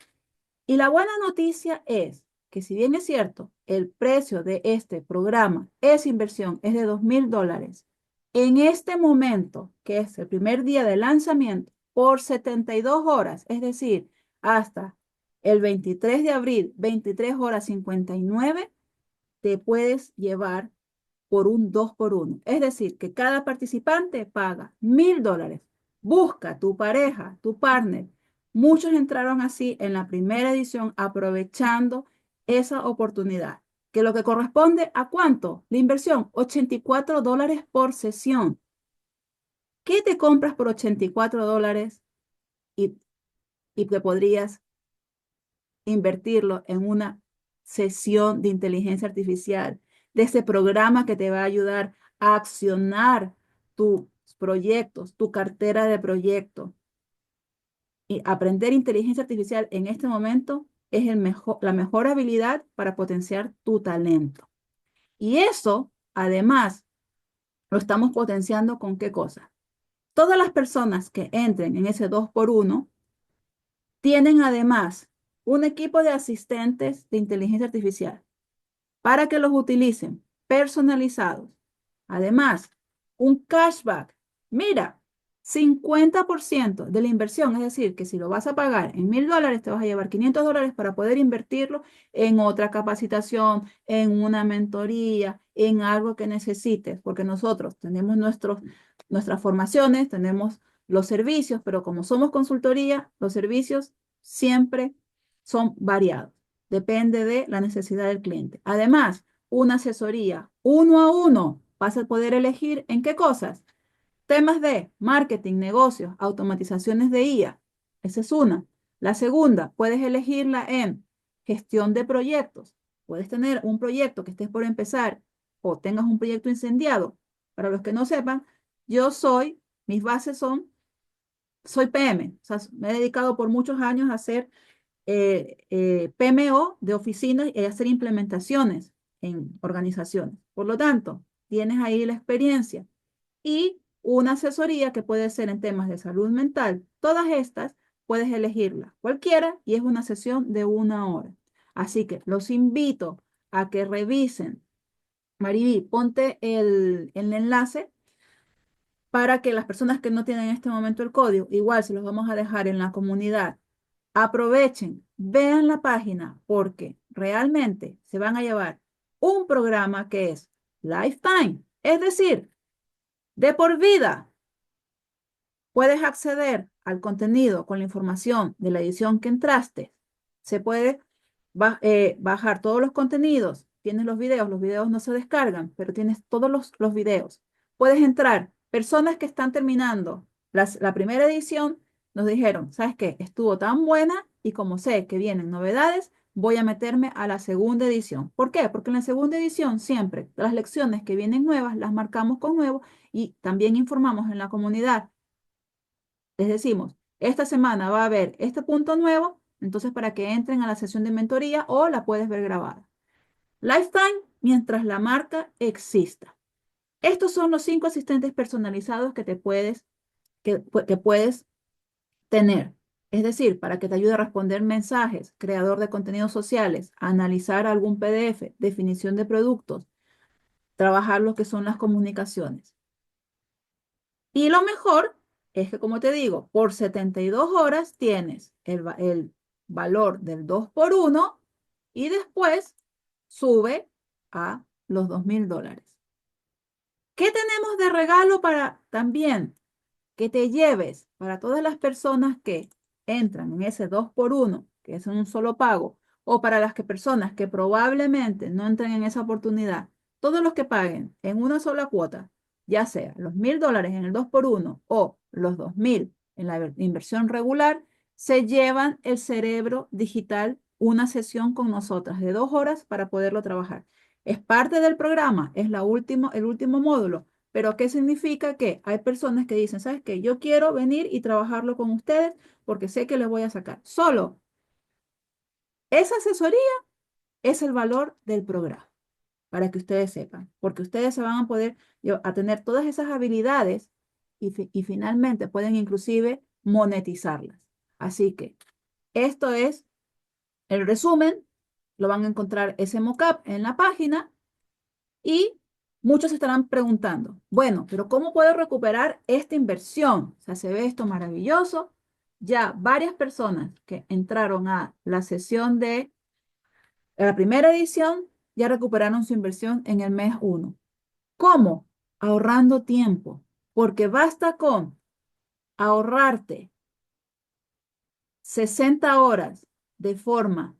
S2: Y la buena noticia es que si bien es cierto, el precio de este programa es inversión, es de $2,000, en este momento, que es el primer día de lanzamiento, por 72 horas, es decir, hasta el 23 de abril, 23 horas 59, te puedes llevar por un 2 por 1. Es decir, que cada participante paga $1,000. Busca tu pareja, tu partner. Muchos entraron así en la primera edición aprovechando esa oportunidad. Que lo que corresponde a cuánto? La inversión, $84 por sesión. ¿Qué te compras por $84 y, y que podrías invertirlo en una sesión de inteligencia artificial, de ese programa que te va a ayudar a accionar tus proyectos, tu cartera de proyectos? Y aprender inteligencia artificial en este momento es la mejor habilidad para potenciar tu talento. Y eso, además, lo estamos potenciando ¿con qué cosa? Todas las personas que entren en ese 2x1 tienen además un equipo de asistentes de inteligencia artificial para que los utilicen personalizados. Además, un cashback. Mira, 50% de la inversión, es decir, que si lo vas a pagar en $1,000, te vas a llevar $500 para poder invertirlo en otra capacitación, en una mentoría, en algo que necesites, porque nosotros tenemos nuestras formaciones, tenemos los servicios, pero como somos consultoría, los servicios siempre son variados. Depende de la necesidad del cliente. Además, una asesoría uno a uno. Vas a poder elegir en qué cosas. Temas de marketing, negocios, automatizaciones de IA. Esa es una. La segunda, puedes elegirla en gestión de proyectos. Puedes tener un proyecto que estés por empezar o tengas un proyecto incendiado. Para los que no sepan, mis bases soy PM. O sea, me he dedicado por muchos años a hacer PMO de oficinas y hacer implementaciones en organizaciones. Por lo tanto, tienes ahí la experiencia y una asesoría que puede ser en temas de salud mental. Todas estas puedes elegirla cualquiera y es una sesión de 1 hora. Así que los invito a que revisen. Mariví, ponte el enlace para que las personas que no tienen en este momento el código, igual se los vamos a dejar en la comunidad. Aprovechen, vean la página porque realmente se van a llevar un programa que es lifetime, es decir, de por vida. Puedes acceder al contenido con la información de la edición que entraste. Se puede bajar todos los contenidos. Tienes los videos no se descargan, pero tienes todos los videos. Puedes entrar. Personas que están terminando la primera edición nos dijeron, ¿sabes qué? Estuvo tan buena y como sé que vienen novedades, voy a meterme a la segunda edición. ¿Por qué? Porque en la segunda edición siempre las lecciones que vienen nuevas las marcamos con nuevo y también informamos en la comunidad. Les decimos, esta semana va a haber este punto nuevo, entonces para que entren a la sesión de mentoría o la puedes ver grabada. Lifetime mientras la marca exista. Estos son los 5 asistentes personalizados que puedes tener. Es decir, para que te ayude a responder mensajes, creador de contenidos sociales, analizar algún PDF, definición de productos, trabajar lo que son las comunicaciones. Y lo mejor es que, como te digo, por 72 horas tienes el valor del 2x1 y después sube a los $2,000. ¿Qué tenemos de regalo para también que te lleves para todas las personas que entran en ese 2x1, que es un solo pago, o para las personas que probablemente no entren en esa oportunidad? Todos los que paguen en una sola cuota, ya sea los $1,000 en el 2x1 o los 2,000 en la inversión regular, se llevan el cerebro digital, una sesión con nosotras de 2 horas para poderlo trabajar. Es parte del programa, es el último módulo. Pero ¿qué significa? Que hay personas que dicen, ¿sabes qué? Yo quiero venir y trabajarlo con ustedes porque sé que les voy a sacar. Solo esa asesoría es el valor del programa, para que ustedes sepan, porque ustedes se van a poder a tener todas esas habilidades y finalmente pueden inclusive monetizarlas. Así que esto es el resumen. Lo van a encontrar ese mockup en la página. Y muchos estarán preguntando, bueno, pero ¿cómo puedo recuperar esta inversión? O sea, se ve esto maravilloso. Ya varias personas que entraron a la sesión de la primera edición ya recuperaron su inversión en el mes 1. ¿Cómo? Ahorrando tiempo, porque basta con ahorrarte 60 horas de forma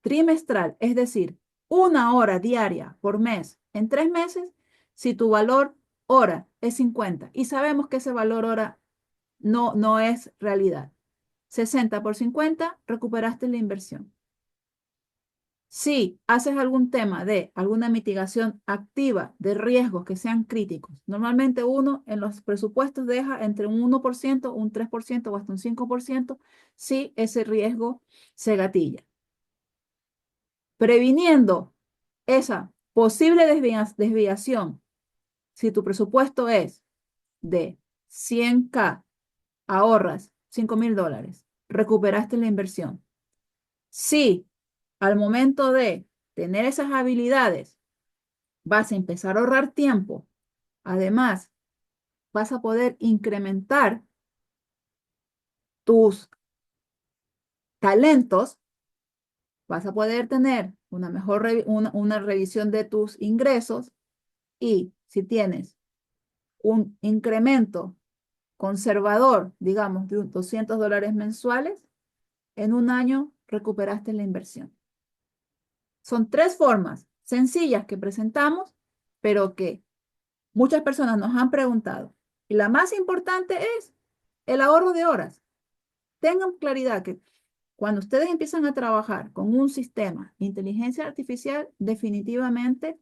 S2: trimestral, es decir, 1 hora diaria por mes en 3 meses, si tu valor hora es 50 y sabemos que ese valor ahora no es realidad. 60 por 50, recuperaste la inversión. Si haces algún tema de alguna mitigación activa de riesgos que sean críticos, normalmente uno en los presupuestos deja entre un 1%, un 3% o hasta un 5% si ese riesgo se gatilla. Previniendo esa posible desviación, si tu presupuesto es de 100K, ahorras $5,000, recuperaste la inversión. Si al momento de tener esas habilidades vas a empezar a ahorrar tiempo, además vas a poder incrementar tus talentos, vas a poder tener una mejor una revisión de tus ingresos y si tienes un incremento conservador, digamos, de $200 mensuales, en un año recuperaste la inversión. Son 3 formas sencillas que presentamos, pero que muchas personas nos han preguntado. Y la más importante es el ahorro de horas. Tengan claridad que cuando ustedes empiezan a trabajar con un sistema de inteligencia artificial, definitivamente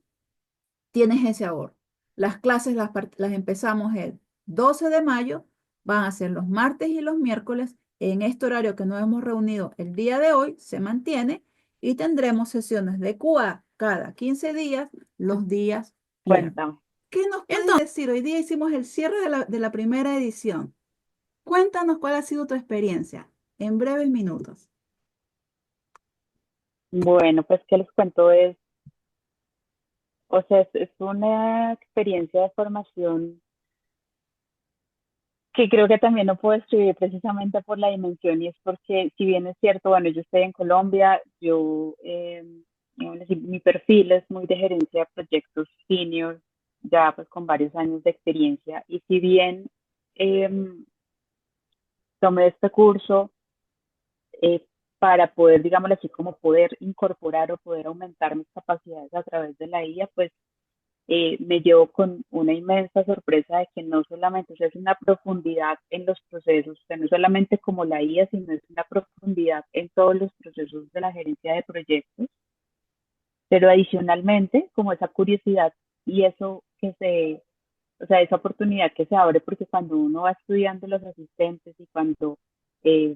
S2: tienes ese ahorro. Las clases las empezamos el 12 de mayo, van a ser los martes y los miércoles. En este horario que nos hemos reunido el día de hoy, se mantiene y tendremos sesiones de QA cada 15 días, los días viernes.
S3: Cuéntame.
S2: ¿Qué nos puedes decir? Hoy día hicimos el cierre de la primera edición. Cuéntanos cuál ha sido tu experiencia en breves minutos.
S3: Bueno, pues qué les cuento o sea, es una experiencia de formación que creo que también no puedo escribir precisamente por la dimensión y es porque si bien es cierto, bueno, yo estoy en Colombia, mi perfil es muy de gerencia de proyectos senior, ya pues con varios años de experiencia y si bien eh, tomé este curso eh, para poder, digamos así, como poder incorporar o poder aumentar mis capacidades a través de la IA, pues me llevo con una inmensa sorpresa de que no solamente o sea, es una profundidad en los procesos, o sea, no solamente como la IA, sino es una profundidad en todos los procesos de la gerencia de proyectos, pero adicionalmente como esa curiosidad y eso o sea, esa oportunidad que se abre porque cuando uno va estudiando los asistentes y cuando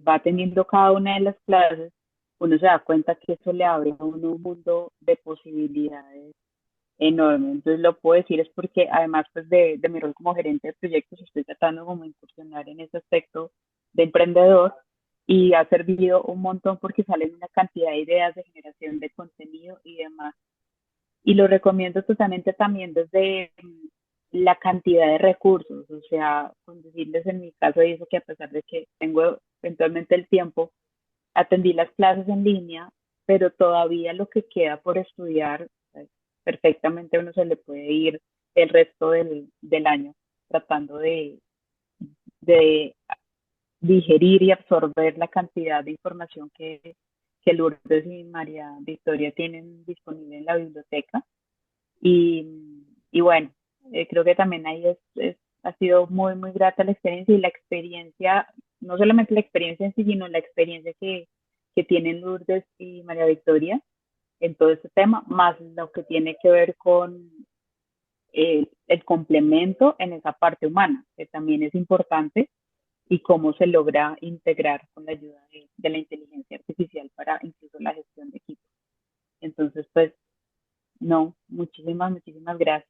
S3: va teniendo cada una de las clases, uno se da cuenta que eso le abre a uno un mundo de posibilidades enorme. Entonces lo puedo decir es porque además pues de mi rol como gerente de proyectos estoy tratando como de incursionar en ese aspecto de emprendedor y ha servido un montón porque salen una cantidad de ideas de generación de contenido y demás. Y lo recomiendo totalmente también desde la cantidad de recursos, o sea, con decirles en mi caso, y eso que a pesar de que tengo eventualmente el tiempo, atendí las clases en línea, pero todavía lo que queda por estudiar, pues, perfectamente uno se le puede ir el resto del año tratando de digerir y absorber la cantidad de información que Lourdes y María Victoria tienen disponible en la biblioteca. Y bueno, creo que también ahí ha sido muy, muy grata la experiencia y la experiencia, no solamente la experiencia en sí, sino la experiencia que tienen Lourdes y María Victoria en todo este tema, más lo que tiene que ver con el complemento en esa parte humana, que también es importante, y cómo se logra integrar con la ayuda de la inteligencia artificial para incluso la gestión de equipos. Entonces, pues, no, muchísimas, muchísimas gracias.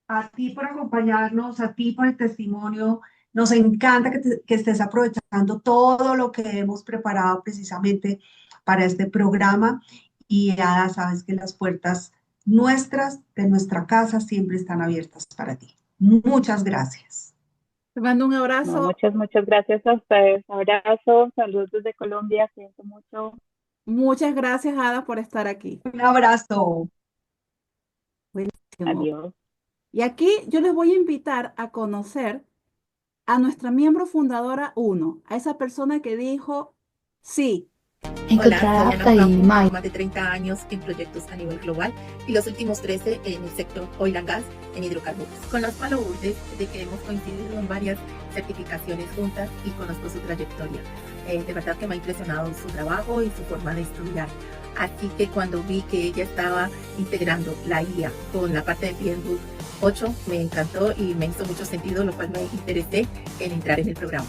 S1: A ti por acompañarnos, a ti por el testimonio. Nos encanta que estés aprovechando todo lo que hemos preparado precisamente para este programa. Y ya sabes que las puertas nuestras, de nuestra casa, siempre están abiertas para ti. Muchas gracias.
S2: Te mando un
S3: No,
S2: abrazo.
S3: muchas, muchas gracias a ustedes. Abrazo, saludos desde Colombia, siento mucho.
S2: Muchas gracias, Ada, por estar aquí.
S1: Un abrazo.
S2: Buenísimo.
S3: Adiós.
S2: Y aquí yo les voy a invitar a conocer a nuestra miembro fundadora uno, a esa persona que dijo, sí,
S4: Hola, soy Ana Ocampo,
S5: Mai.
S4: más de 30 años en proyectos a nivel global y los últimos 13 en el sector oil and gas, en hidrocarburos. Conozco a Lourdes de que hemos coincidido en varias certificaciones juntas y conozco su trayectoria. De verdad que me ha impresionado su trabajo y su forma de estudiar. Así que cuando vi que ella estaba integrando la IA con la parte de PMBOK 8, me encantó y me hizo mucho sentido, lo cual me interesé en entrar en el programa.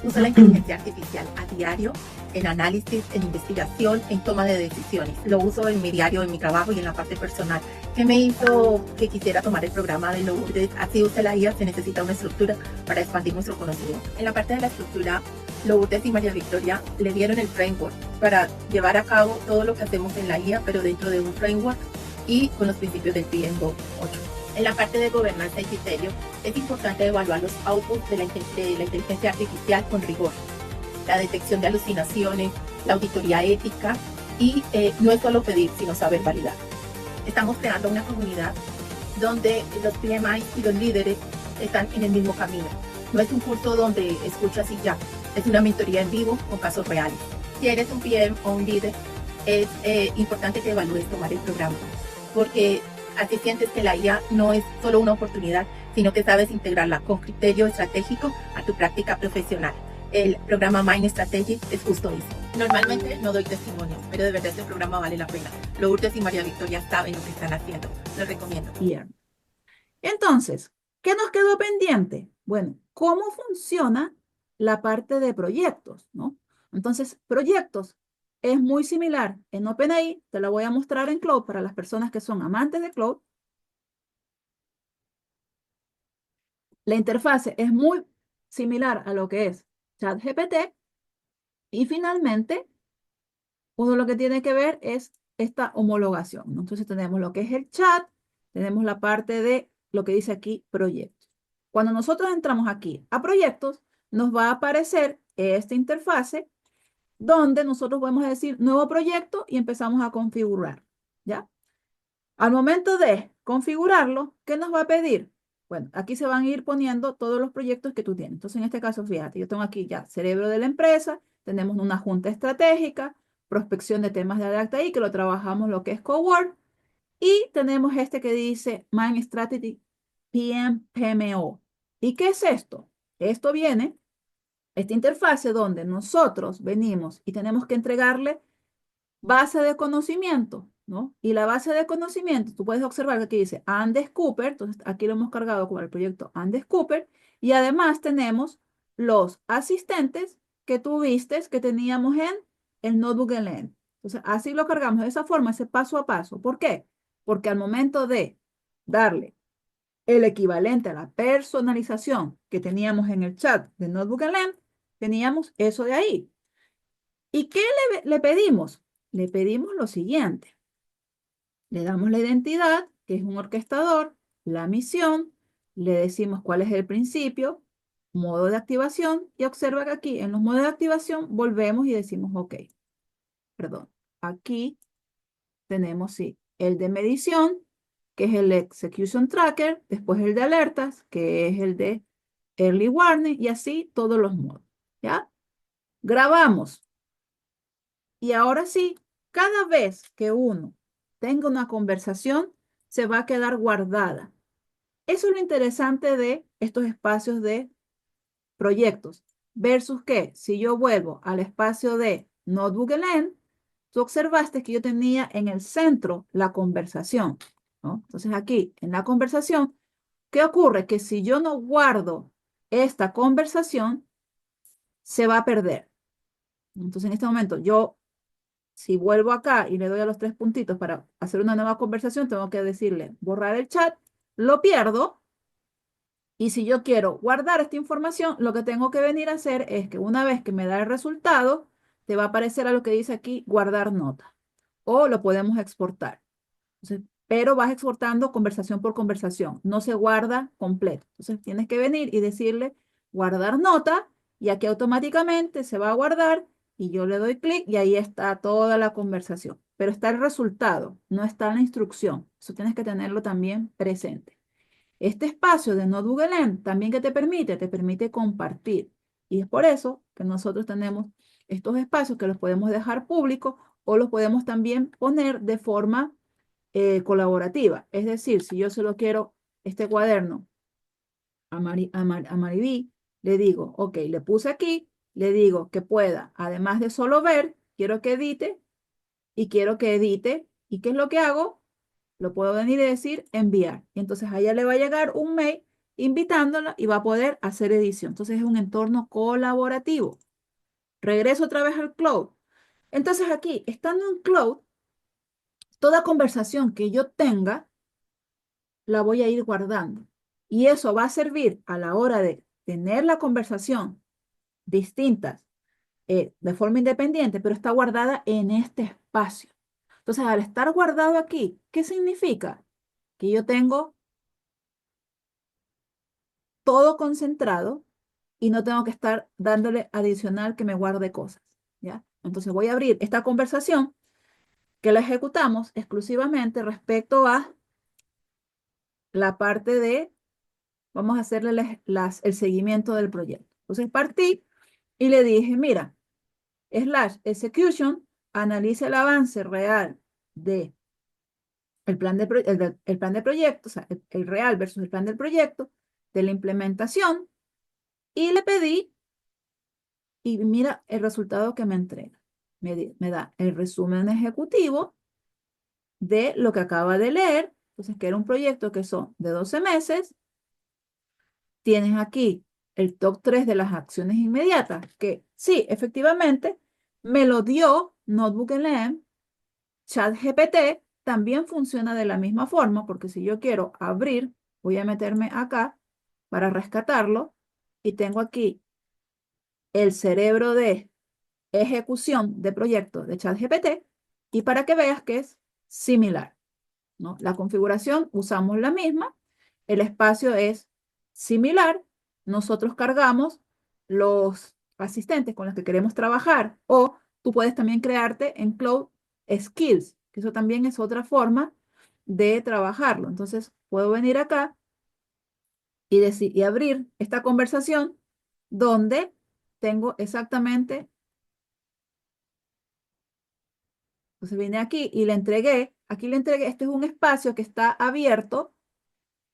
S4: Uso la inteligencia artificial a diario en análisis, en investigación, en toma de decisiones. Lo uso en mi diario, en mi trabajo y en la parte personal. ¿Qué me hizo que quisiera tomar el programa de Lourdes? Así usa la IA, se necesita una estructura para expandir nuestro conocimiento. En la parte de la estructura, Lourdes y María Victoria le dieron el framework para llevar a cabo todo lo que hacemos en la IA, pero dentro de un framework y con los principios del PMBOK 8. En la parte de gobernanza y criterio, es importante evaluar los outputs de la inteligencia artificial con rigor, la detección de alucinaciones, la auditoría ética y no es solo pedir, sino saber validar. Estamos creando una comunidad donde los PMI y los líderes están en el mismo camino. No es un curso donde escuchas y ya, es una mentoría en vivo con casos reales. Si eres un PM o un líder, es importante que evalúes tomar el programa, porque así sientes que la IA no es solo una oportunidad, sino que sabes integrarla con criterio estratégico a tu práctica profesional. El programa Mind Strategy es justo eso. Normalmente no doy testimonios, pero de verdad este programa vale la pena. Lourdes y María Victoria saben lo que están haciendo. Lo recomiendo.
S2: Bien. Entonces, ¿qué nos quedó pendiente? Bueno, ¿cómo funciona la parte de proyectos, ¿no? Entonces, proyectos es muy similar en OpenAI. Te la voy a mostrar en Cloud para las personas que son amantes de Cloud. La interfase es muy similar a lo que es ChatGPT. Y finalmente, uno lo que tiene que ver es esta homologación, ¿no? Entonces tenemos lo que es el chat, tenemos la parte de lo que dice aquí proyectos. Cuando nosotros entramos aquí a proyectos, nos va a aparecer esta interfase donde nosotros podemos decir nuevo proyecto y empezamos a configurar, ¿ya? Al momento de configurarlo, ¿qué nos va a pedir? Bueno, aquí se van a ir poniendo todos los proyectos que tú tienes. Entonces, en este caso, fíjate, yo tengo aquí ya cerebro de la empresa, tenemos una junta estratégica, prospección de temas de Adapta I, que lo trabajamos lo que es Cowork, y tenemos este que dice Mind Strategy PM PMO. ¿Y qué es esto? Esto viene, esta interfase donde nosotros venimos y tenemos que entregarle base de conocimiento, ¿no? Y la base de conocimiento, tú puedes observar que aquí dice Andes Cooper, entonces aquí lo hemos cargado con el proyecto Andes Cooper, y además tenemos los asistentes que tú vistes que teníamos en el Notebook LM. Entonces, así lo cargamos de esa forma, ese paso a paso. ¿Por qué? Porque al momento de darle el equivalente a la personalización que teníamos en el chat de Notebook LM, teníamos eso de ahí. ¿Y qué le pedimos? Le pedimos lo siguiente. Le damos la identidad, que es un orquestador, la misión, le decimos cuál es el principio, modo de activación, y observa que aquí en los modos de activación volvemos y decimos OK. Perdón. Aquí tenemos, sí, el de medición, que es el Execution Tracker, después el de alertas, que es el de Early Warning, y así todos los modos. ¿Ya? Grabamos. Y ahora sí, cada vez que uno tenga una conversación, se va a quedar guardada. Eso es lo interesante de estos espacios de proyectos. Versus que si yo vuelvo al espacio de Notebook LM, tú observaste que yo tenía en el centro la conversación, ¿no? Entonces aquí, en la conversación, ¿qué ocurre? Que si yo no guardo esta conversación, se va a perder. Entonces en este momento yo, si vuelvo acá y le doy a los 3 puntitos para hacer una nueva conversación, tengo que decirle borrar el chat, lo pierdo. Y si yo quiero guardar esta información, lo que tengo que venir a hacer es que una vez que me da el resultado, te va a aparecer a lo que dice aquí, guardar nota. O lo podemos exportar. Entonces, pero vas exportando conversación por conversación. No se guarda completo. Entonces, tienes que venir y decirle guardar nota y aquí automáticamente se va a guardar y yo le doy clic y ahí está toda la conversación. Pero está el resultado, no está la instrucción. Eso tienes que tenerlo también presente. Este espacio de Notebook LM también que te permite compartir. Y es por eso que nosotros tenemos estos espacios que los podemos dejar públicos o los podemos también poner de forma colaborativa. Es decir, si yo solo quiero este cuaderno a Maribí, le digo, ok, le puse aquí, le digo que pueda, además de solo ver, quiero que edite y quiero que edite. ¿Y qué es lo que hago? Lo puedo venir y decir enviar. Y entonces a ella le va a llegar un mail invitándola y va a poder hacer edición. Entonces es un entorno colaborativo. Regreso otra vez al cloud. Entonces aquí, estando en cloud, toda conversación que yo tenga, la voy a ir guardando. Y eso va a servir a la hora de tener la conversación distintas, de forma independiente, pero está guardada en este espacio. Entonces, al estar guardado aquí, ¿qué significa? Que yo tengo todo concentrado y no tengo que estar dándole adicional que me guarde cosas, ¿ya? Entonces voy a abrir esta conversación que la ejecutamos exclusivamente respecto a la parte de, vamos a hacerle el seguimiento del proyecto. Entonces partí y le dije, mira, /execution, analice el avance real de el plan de proyecto, o sea, el real versus el plan del proyecto, de la implementación, y le pedí, y mira el resultado que me entrega. Me da el resumen ejecutivo de lo que acaba de leer, entonces que era un proyecto que son de 12 meses. Tienes aquí el top 3 de las acciones inmediatas, que sí, efectivamente, me lo dio NotebookLM. ChatGPT también funciona de la misma forma, porque si yo quiero abrir, voy a meterme acá para rescatarlo, y tengo aquí el cerebro de ejecución de proyectos de ChatGPT, y para que veas que es similar, ¿no? La configuración usamos la misma, el espacio es similar, nosotros cargamos los asistentes con los que queremos trabajar, o tú puedes también crearte en Cloud Skills, que eso también es otra forma de trabajarlo. Entonces, puedo venir acá y abrir esta conversación donde tengo exactamente, entonces vine aquí y aquí le entregué, este es un espacio que está abierto,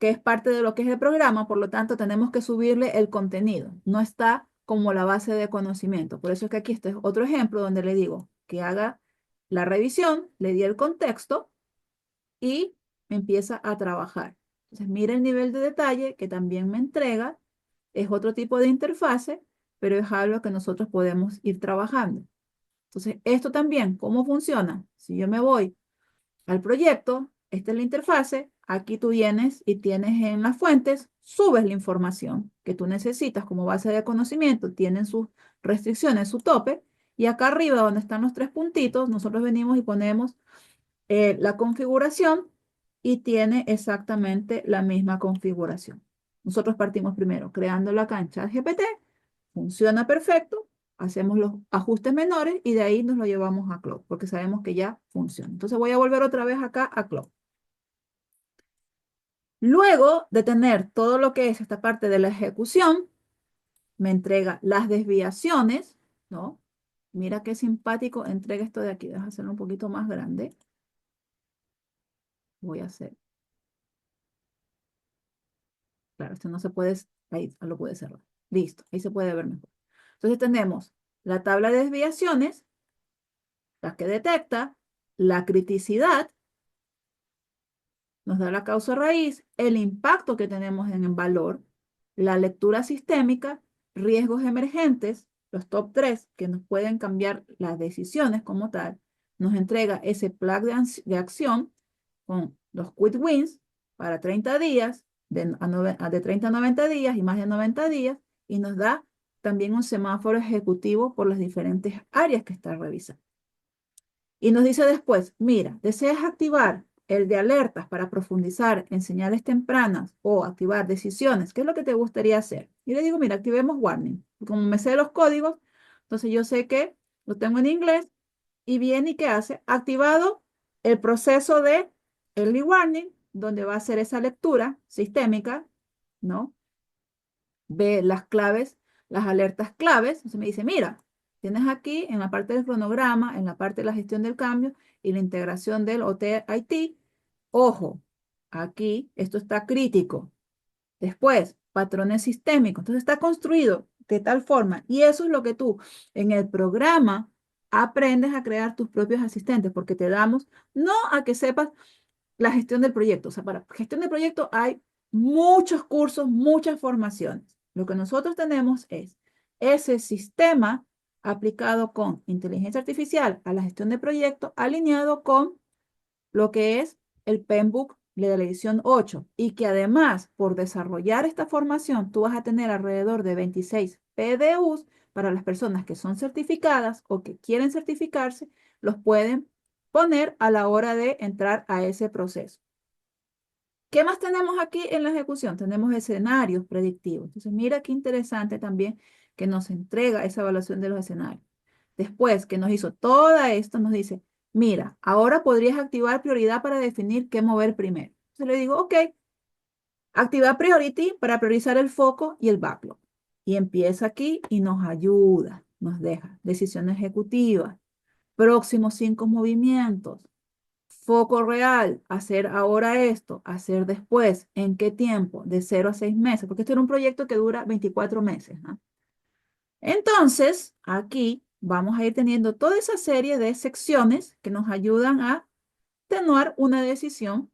S2: que es parte de lo que es el programa, por lo tanto tenemos que subirle el contenido, no está como la base de conocimiento. Por eso es que aquí este es otro ejemplo donde le digo que haga la revisión, le di el contexto y empieza a trabajar. Entonces mira el nivel de detalle que también me entrega, es otro tipo de interfase, pero es algo que nosotros podemos ir trabajando. Entonces esto también, ¿cómo funciona? Si yo me voy al proyecto, esta es la interfase, aquí tú vienes y tienes en las fuentes, subes la información que tú necesitas como base de conocimiento, tienen sus restricciones, su tope, y acá arriba donde están los tres puntitos, nosotros venimos y ponemos la configuración y tiene exactamente la misma configuración. Nosotros partimos primero creando la cancha GPT, funciona perfecto, hacemos los ajustes menores y de ahí nos lo llevamos a Cloud, porque sabemos que ya funciona. Entonces voy a volver otra vez acá a Cloud. Luego de tener todo lo que es esta parte de la ejecución, me entrega las desviaciones, ¿no? Mira qué simpático entrega esto de aquí. Deja hacerlo un poquito más grande. Voy a hacer. Claro, esto no se puede, ahí lo puede cerrar. Listo, ahí se puede ver mejor. Entonces tenemos la tabla de desviaciones, las que detecta, la criticidad, nos da la causa raíz, el impacto que tenemos en el valor, la lectura sistémica, riesgos emergentes, los top 3 que nos pueden cambiar las decisiones como tal, nos entrega ese plan de acción con los quick wins para 30 días, de 30 a 90 días y más de 90 días, y nos da también un semáforo ejecutivo por las diferentes áreas que está revisando. Y nos dice después, mira, ¿deseas activar el de alertas para profundizar en señales tempranas o activar decisiones? ¿Qué es lo que te gustaría hacer? Y le digo, mira, activemos warning. Como me sé los códigos, entonces yo sé que lo tengo en inglés y viene y ¿qué hace? Activado el proceso de early warning, donde va a hacer esa lectura sistémica, ¿no? Ve las claves, las alertas claves. Entonces me dice, mira, Tienes aquí en la parte del cronograma, en la parte de la gestión del cambio y la integración del OT-IT. Ojo, aquí esto está crítico. Después, patrones sistémicos. Entonces está construido de tal forma. Y eso es lo que tú en el programa aprendes a crear tus propios asistentes, porque te damos, no a que sepas la gestión del proyecto. O sea, para gestión de proyecto hay muchos cursos, muchas formaciones. Lo que nosotros tenemos es ese sistema aplicado con inteligencia artificial a la gestión de proyectos, alineado con lo que es el Penbook de la edición 8, y que además, por desarrollar esta formación, tú vas a tener alrededor de 26 PDUs para las personas que son certificadas o que quieren certificarse, los pueden poner a la hora de entrar a ese proceso. ¿Qué más tenemos aquí en la ejecución? Tenemos escenarios predictivos. Entonces, mira qué interesante también que nos entrega esa evaluación de los escenarios. Después que nos hizo todo esto, nos dice, mira, ahora podrías activar prioridad para definir qué mover primero. Entonces le digo, ok, activar priority para priorizar el foco y el backlog. Y empieza aquí y nos ayuda, nos deja decisiones ejecutivas, próximos 5 movimientos, foco real, hacer ahora esto, hacer después, ¿en qué tiempo? De 0 a 6 meses, porque este era un proyecto que dura 24 meses, ¿no? Entonces, aquí vamos a ir teniendo toda esa serie de secciones que nos ayudan a tener una decisión,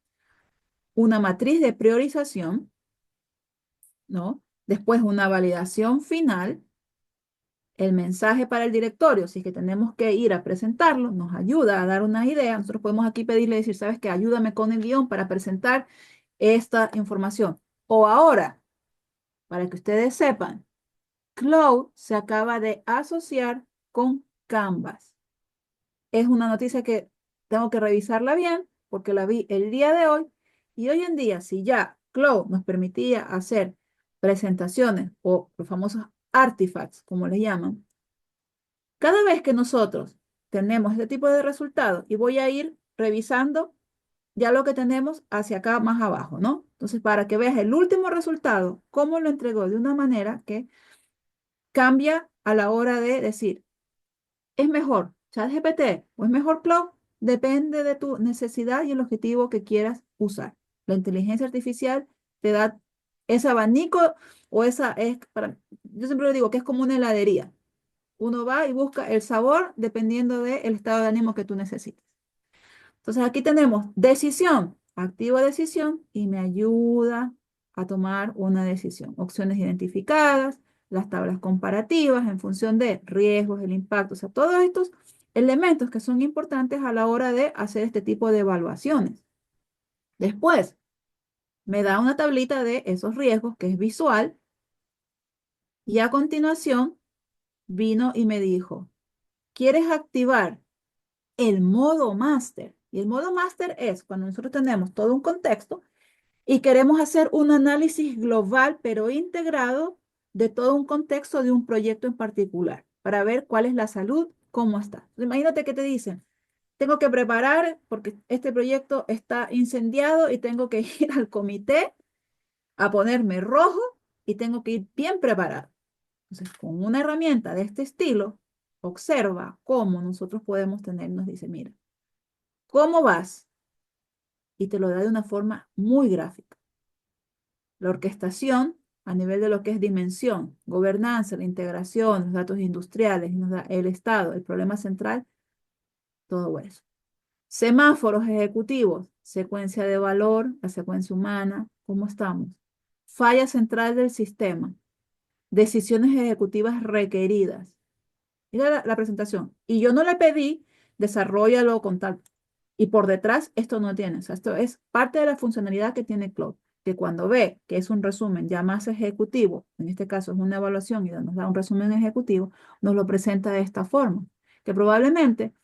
S2: una matriz de priorización, ¿no? Después una validación final, el mensaje para el directorio, si es que tenemos que ir a presentarlo, nos ayuda a dar una idea. Nosotros podemos aquí pedirle, decir, ¿sabes qué? Ayúdame con el guión para presentar esta información. O ahora, para que ustedes sepan, Cloud se acaba de asociar con Canvas. Es una noticia que tengo que revisarla bien porque la vi el día de hoy. Y hoy en día, si ya Cloud nos permitía hacer presentaciones o los famosos artifacts, como les llaman, cada vez que nosotros tenemos este tipo de resultados, y voy a ir revisando ya lo que tenemos hacia acá más abajo, ¿no? Entonces, para que veas el último resultado, cómo lo entregó de una manera que cambia a la hora de decir, ¿es mejor ChatGPT o es mejor Claude? Depende de tu necesidad y el objetivo que quieras usar. La inteligencia artificial te da ese abanico o yo siempre le digo que es como una heladería. Uno va y busca el sabor dependiendo del estado de ánimo que tú necesites. Entonces aquí tenemos decisión, activo decisión y me ayuda a tomar una decisión. Opciones identificadas, las tablas comparativas en función de riesgos, el impacto, o sea, todos estos elementos que son importantes a la hora de hacer este tipo de evaluaciones. Después, me da una tablita de esos riesgos que es visual y a continuación vino y me dijo, ¿quieres activar el modo máster? Y el modo máster es cuando nosotros tenemos todo un contexto y queremos hacer un análisis global, pero integrado de todo un contexto de un proyecto en particular, para ver cuál es la salud, cómo está. Entonces, imagínate que te dicen, tengo que preparar porque este proyecto está incendiado y tengo que ir al comité a ponerme rojo y tengo que ir bien preparado. Entonces, con una herramienta de este estilo, observa cómo nosotros podemos tener, nos dice, mira, ¿cómo vas? Y te lo da de una forma muy gráfica. La orquestación a nivel de lo que es dimensión, gobernanza, la integración, los datos industriales, nos da el estado, el problema central, todo eso. Semáforos ejecutivos, secuencia de valor, la secuencia humana, ¿cómo estamos? Falla central del sistema, decisiones ejecutivas requeridas. Mira la presentación. Y yo no le pedí, desarrollalo con tal. Y por detrás esto no tiene. O sea, esto es parte de la funcionalidad que tiene Cloud, que cuando ve que es un resumen ya más ejecutivo, en este caso es una evaluación y nos da un resumen ejecutivo, nos lo presenta de esta forma. Que probablemente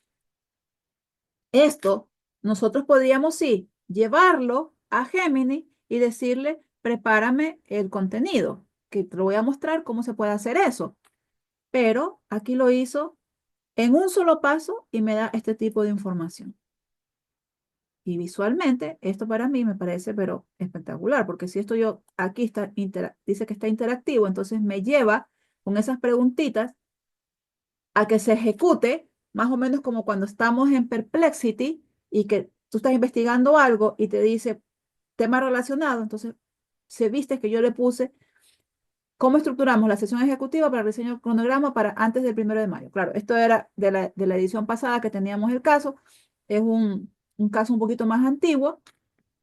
S2: esto nosotros podríamos sí llevarlo a Gemini y decirle, prepárame el contenido, que te lo voy a mostrar cómo se puede hacer eso. Pero aquí lo hizo en un solo paso y me da este tipo de información. Y visualmente, esto para mí me parece, pero espectacular, porque si esto yo, aquí está, dice que está interactivo, entonces me lleva con esas preguntitas a que se ejecute, más o menos como cuando estamos en Perplexity y que tú estás investigando algo y te dice tema relacionado, entonces se viste que yo le puse cómo estructuramos la sesión ejecutiva para el diseño del cronograma para antes del 1 de mayo. Claro, esto era de la edición pasada que teníamos el caso, es un caso un poquito más antiguo.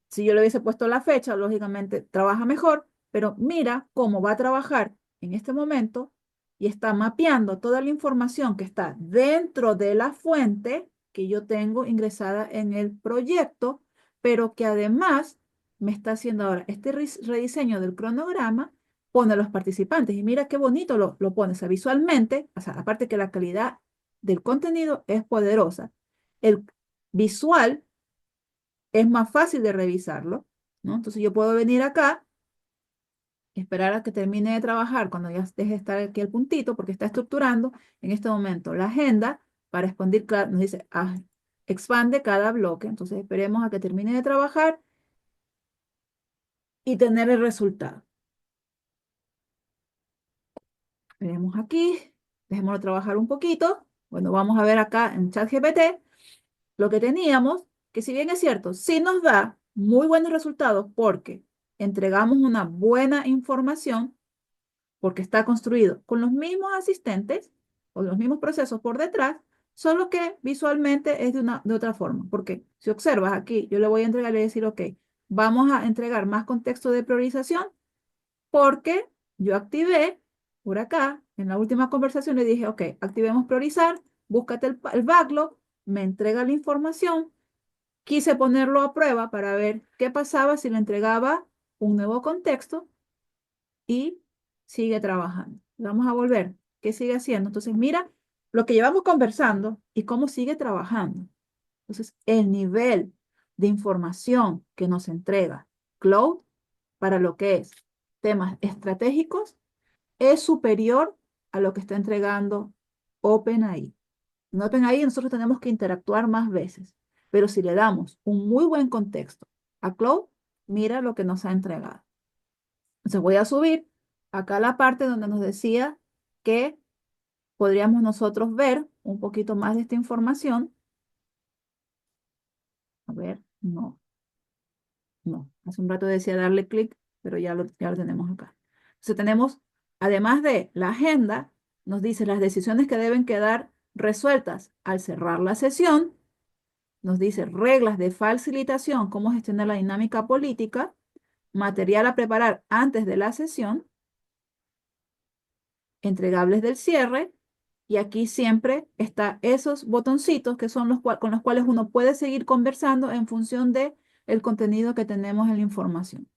S2: Si yo le hubiese puesto la fecha, lógicamente trabaja mejor, pero mira cómo va a trabajar en este momento y está mapeando toda la información que está dentro de la fuente que yo tengo ingresada en el proyecto, pero que además me está haciendo ahora este rediseño del cronograma, pone a los participantes y mira qué bonito lo pone, o sea, visualmente, o sea, aparte que la calidad del contenido es poderosa, el visual es más fácil de revisarlo, ¿no? Entonces yo puedo venir acá, esperar a que termine de trabajar cuando ya deje de estar aquí el puntito, porque está estructurando en este momento la agenda para expandir, nos dice, expande cada bloque. Entonces esperemos a que termine de trabajar y tener el resultado. Veremos aquí, dejémoslo trabajar un poquito. Bueno, vamos a ver acá en ChatGPT lo que teníamos, que si bien es cierto, sí nos da muy buenos resultados porque entregamos una buena información, porque está construido con los mismos asistentes o los mismos procesos por detrás, solo que visualmente es de otra forma. Porque si observas aquí, yo le voy a entregar y decir, ok, vamos a entregar más contexto de priorización porque yo activé por acá, en la última conversación le dije, ok, activemos priorizar, búscate el backlog, me entrega la información, quise ponerlo a prueba para ver qué pasaba si le entregaba un nuevo contexto y sigue trabajando. Vamos a volver. ¿Qué sigue haciendo? Entonces, mira lo que llevamos conversando y cómo sigue trabajando. Entonces, el nivel de información que nos entrega Cloud para lo que es temas estratégicos es superior a lo que está entregando OpenAI. En OpenAI nosotros tenemos que interactuar más veces, pero si le damos un muy buen contexto a Cloud, mira lo que nos ha entregado. Entonces voy a subir acá la parte donde nos decía que podríamos nosotros ver un poquito más de esta información. A ver, no, no. Hace un rato decía darle clic, pero ya lo tenemos acá. Entonces tenemos, además de la agenda, nos dice las decisiones que deben quedar resueltas al cerrar la sesión. Nos dice reglas de facilitación, cómo gestionar la dinámica política, material a preparar antes de la sesión, entregables del cierre, y aquí siempre está esos botoncitos que son con los cuales uno puede seguir conversando en función de el contenido que tenemos en la información.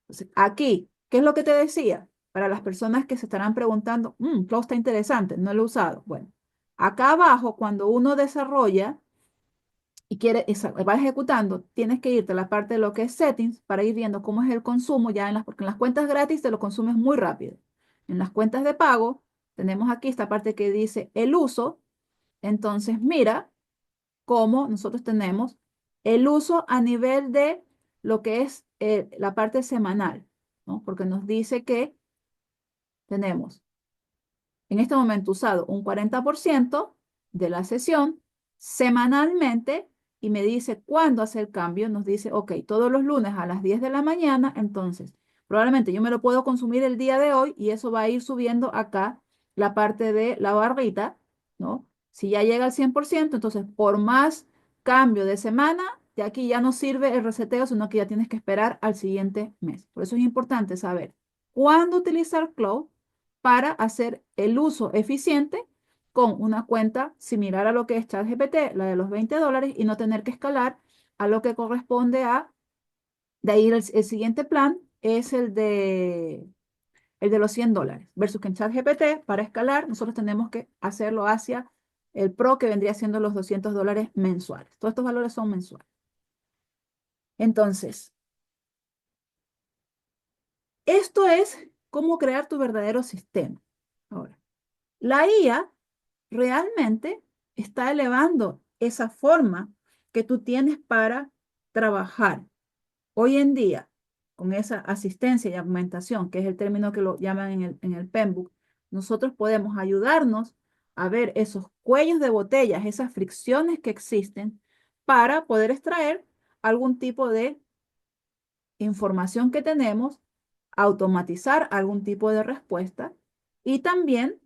S2: Entonces, aquí, ¿qué es lo que te decía? Para las personas que se estarán preguntando, Flow está interesante, no lo he usado. Bueno, acá abajo, cuando uno desarrolla y va ejecutando, tienes que irte a la parte de lo que es settings para ir viendo cómo es el consumo ya porque en las cuentas gratis te lo consumes muy rápido. En las cuentas de pago, tenemos aquí esta parte que dice el uso. Entonces, mira cómo nosotros tenemos el uso a nivel de lo que es la parte semanal, ¿no? Porque nos dice que tenemos en este momento usado un 40% de la sesión semanalmente y me dice cuándo hacer cambio. Nos dice, ok, todos los lunes a las 10 de la mañana, entonces probablemente yo me lo puedo consumir el día de hoy y eso va a ir subiendo acá la parte de la barrita, ¿no? Si ya llega al 100%, entonces por más cambio de semana, de aquí ya no sirve el reseteo, sino que ya tienes que esperar al siguiente mes. Por eso es importante saber cuándo utilizar Cloud para hacer el uso eficiente con una cuenta similar a lo que es ChatGPT, la de los $20, y no tener que escalar a lo que corresponde de ahí el siguiente plan es el de los $100, versus que en ChatGPT, para escalar, nosotros tenemos que hacerlo hacia el Pro, que vendría siendo los $200 mensuales. Todos estos valores son mensuales. Entonces, esto es cómo crear tu verdadero sistema. Ahora, la IA realmente está elevando esa forma que tú tienes para trabajar. Hoy en día, con esa asistencia y augmentación, que es el término que lo llaman en el PMBOK, nosotros podemos ayudarnos a ver esos cuellos de botellas, esas fricciones que existen para poder extraer algún tipo de información que tenemos, automatizar algún tipo de respuesta y también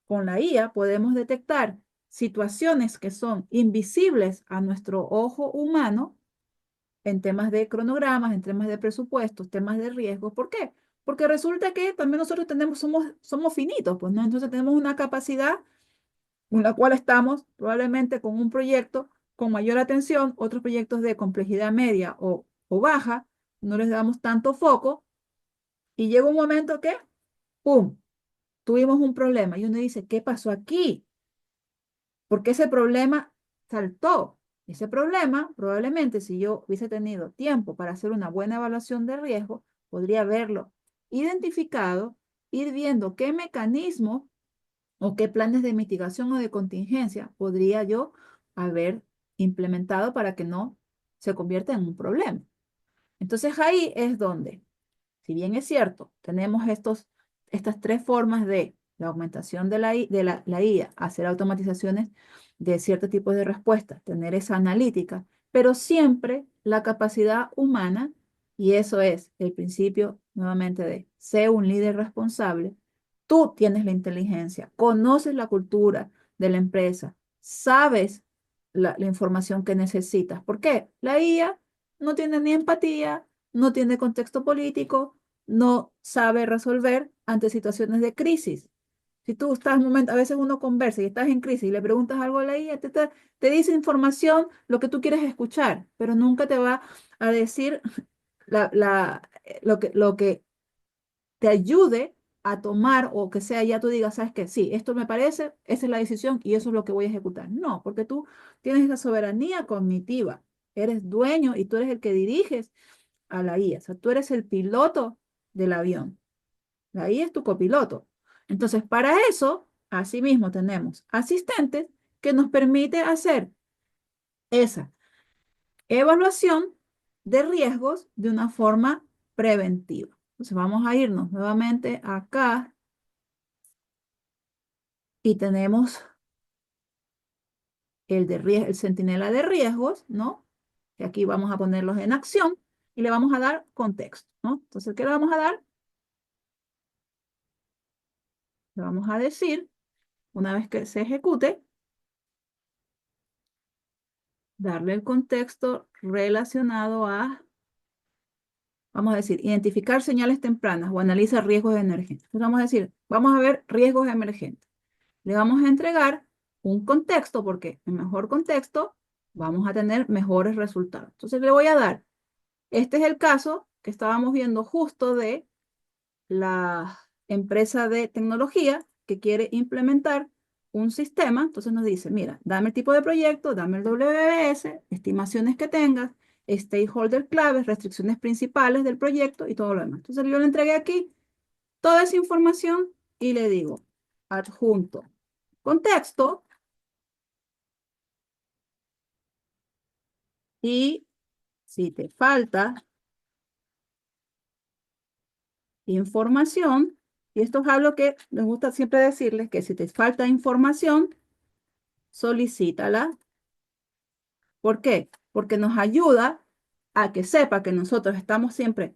S2: con la IA podemos detectar situaciones que son invisibles a nuestro ojo humano en temas de cronogramas, en temas de presupuestos, temas de riesgos. ¿Por qué? Porque resulta que también nosotros somos finitos, pues, ¿no? Entonces tenemos una capacidad en la cual estamos probablemente con un proyecto con mayor atención, otros proyectos de complejidad media o baja, no les damos tanto foco y llega un momento que, ¡pum!, tuvimos un problema y uno dice, ¿qué pasó aquí? Porque ese problema saltó. Ese problema, probablemente, si yo hubiese tenido tiempo para hacer una buena evaluación de riesgo, podría haberlo identificado, ir viendo qué mecanismo o qué planes de mitigación o de contingencia podría yo haber implementado para que no se convierta en un problema. Entonces ahí es donde, si bien es cierto, tenemos estas tres formas de la aumentación de la IA, hacer automatizaciones de ciertos tipos de respuestas, tener esa analítica, pero siempre la capacidad humana, y eso es el principio nuevamente de ser un líder responsable. Tú tienes la inteligencia, conoces la cultura de la empresa, sabes la información que necesitas. ¿Por qué? La IA no tiene ni empatía, no tiene contexto político, no sabe resolver ante situaciones de crisis. Si tú estás un momento, a veces uno conversa y estás en crisis y le preguntas algo a la IA, te dice información, lo que tú quieres escuchar, pero nunca te va a decir lo que te ayude a tomar o que sea ya tú digas, ¿sabes qué? Sí, esto me parece, esa es la decisión y eso es lo que voy a ejecutar. No, porque tú tienes esa soberanía cognitiva, eres dueño y tú eres el que diriges a la IA, o sea, tú eres el piloto del avión, la IA es tu copiloto. Entonces, para eso, asimismo, tenemos asistentes que nos permite hacer esa evaluación de riesgos de una forma preventiva. Entonces, vamos a irnos nuevamente acá y tenemos el centinela de riesgos, ¿no? Y aquí vamos a ponerlos en acción y le vamos a dar contexto, ¿no? Entonces, ¿qué le vamos a dar? Le vamos a decir, una vez que se ejecute, darle el contexto relacionado a, vamos a decir, identificar señales tempranas o analiza riesgos emergentes. Entonces, vamos a decir, vamos a ver riesgos emergentes. Le vamos a entregar un contexto porque en mejor contexto vamos a tener mejores resultados. Entonces, le voy a dar, este es el caso que estábamos viendo justo de la empresa de tecnología que quiere implementar un sistema. Entonces nos dice, mira, dame el tipo de proyecto, dame el WBS, estimaciones que tengas, stakeholder claves, restricciones principales del proyecto y todo lo demás. Entonces yo le entregué aquí toda esa información y le digo, adjunto contexto y si te falta información, y esto es algo que nos gusta siempre decirles, que si te falta información, solicítala. ¿Por qué? Porque nos ayuda a que sepa que nosotros estamos siempre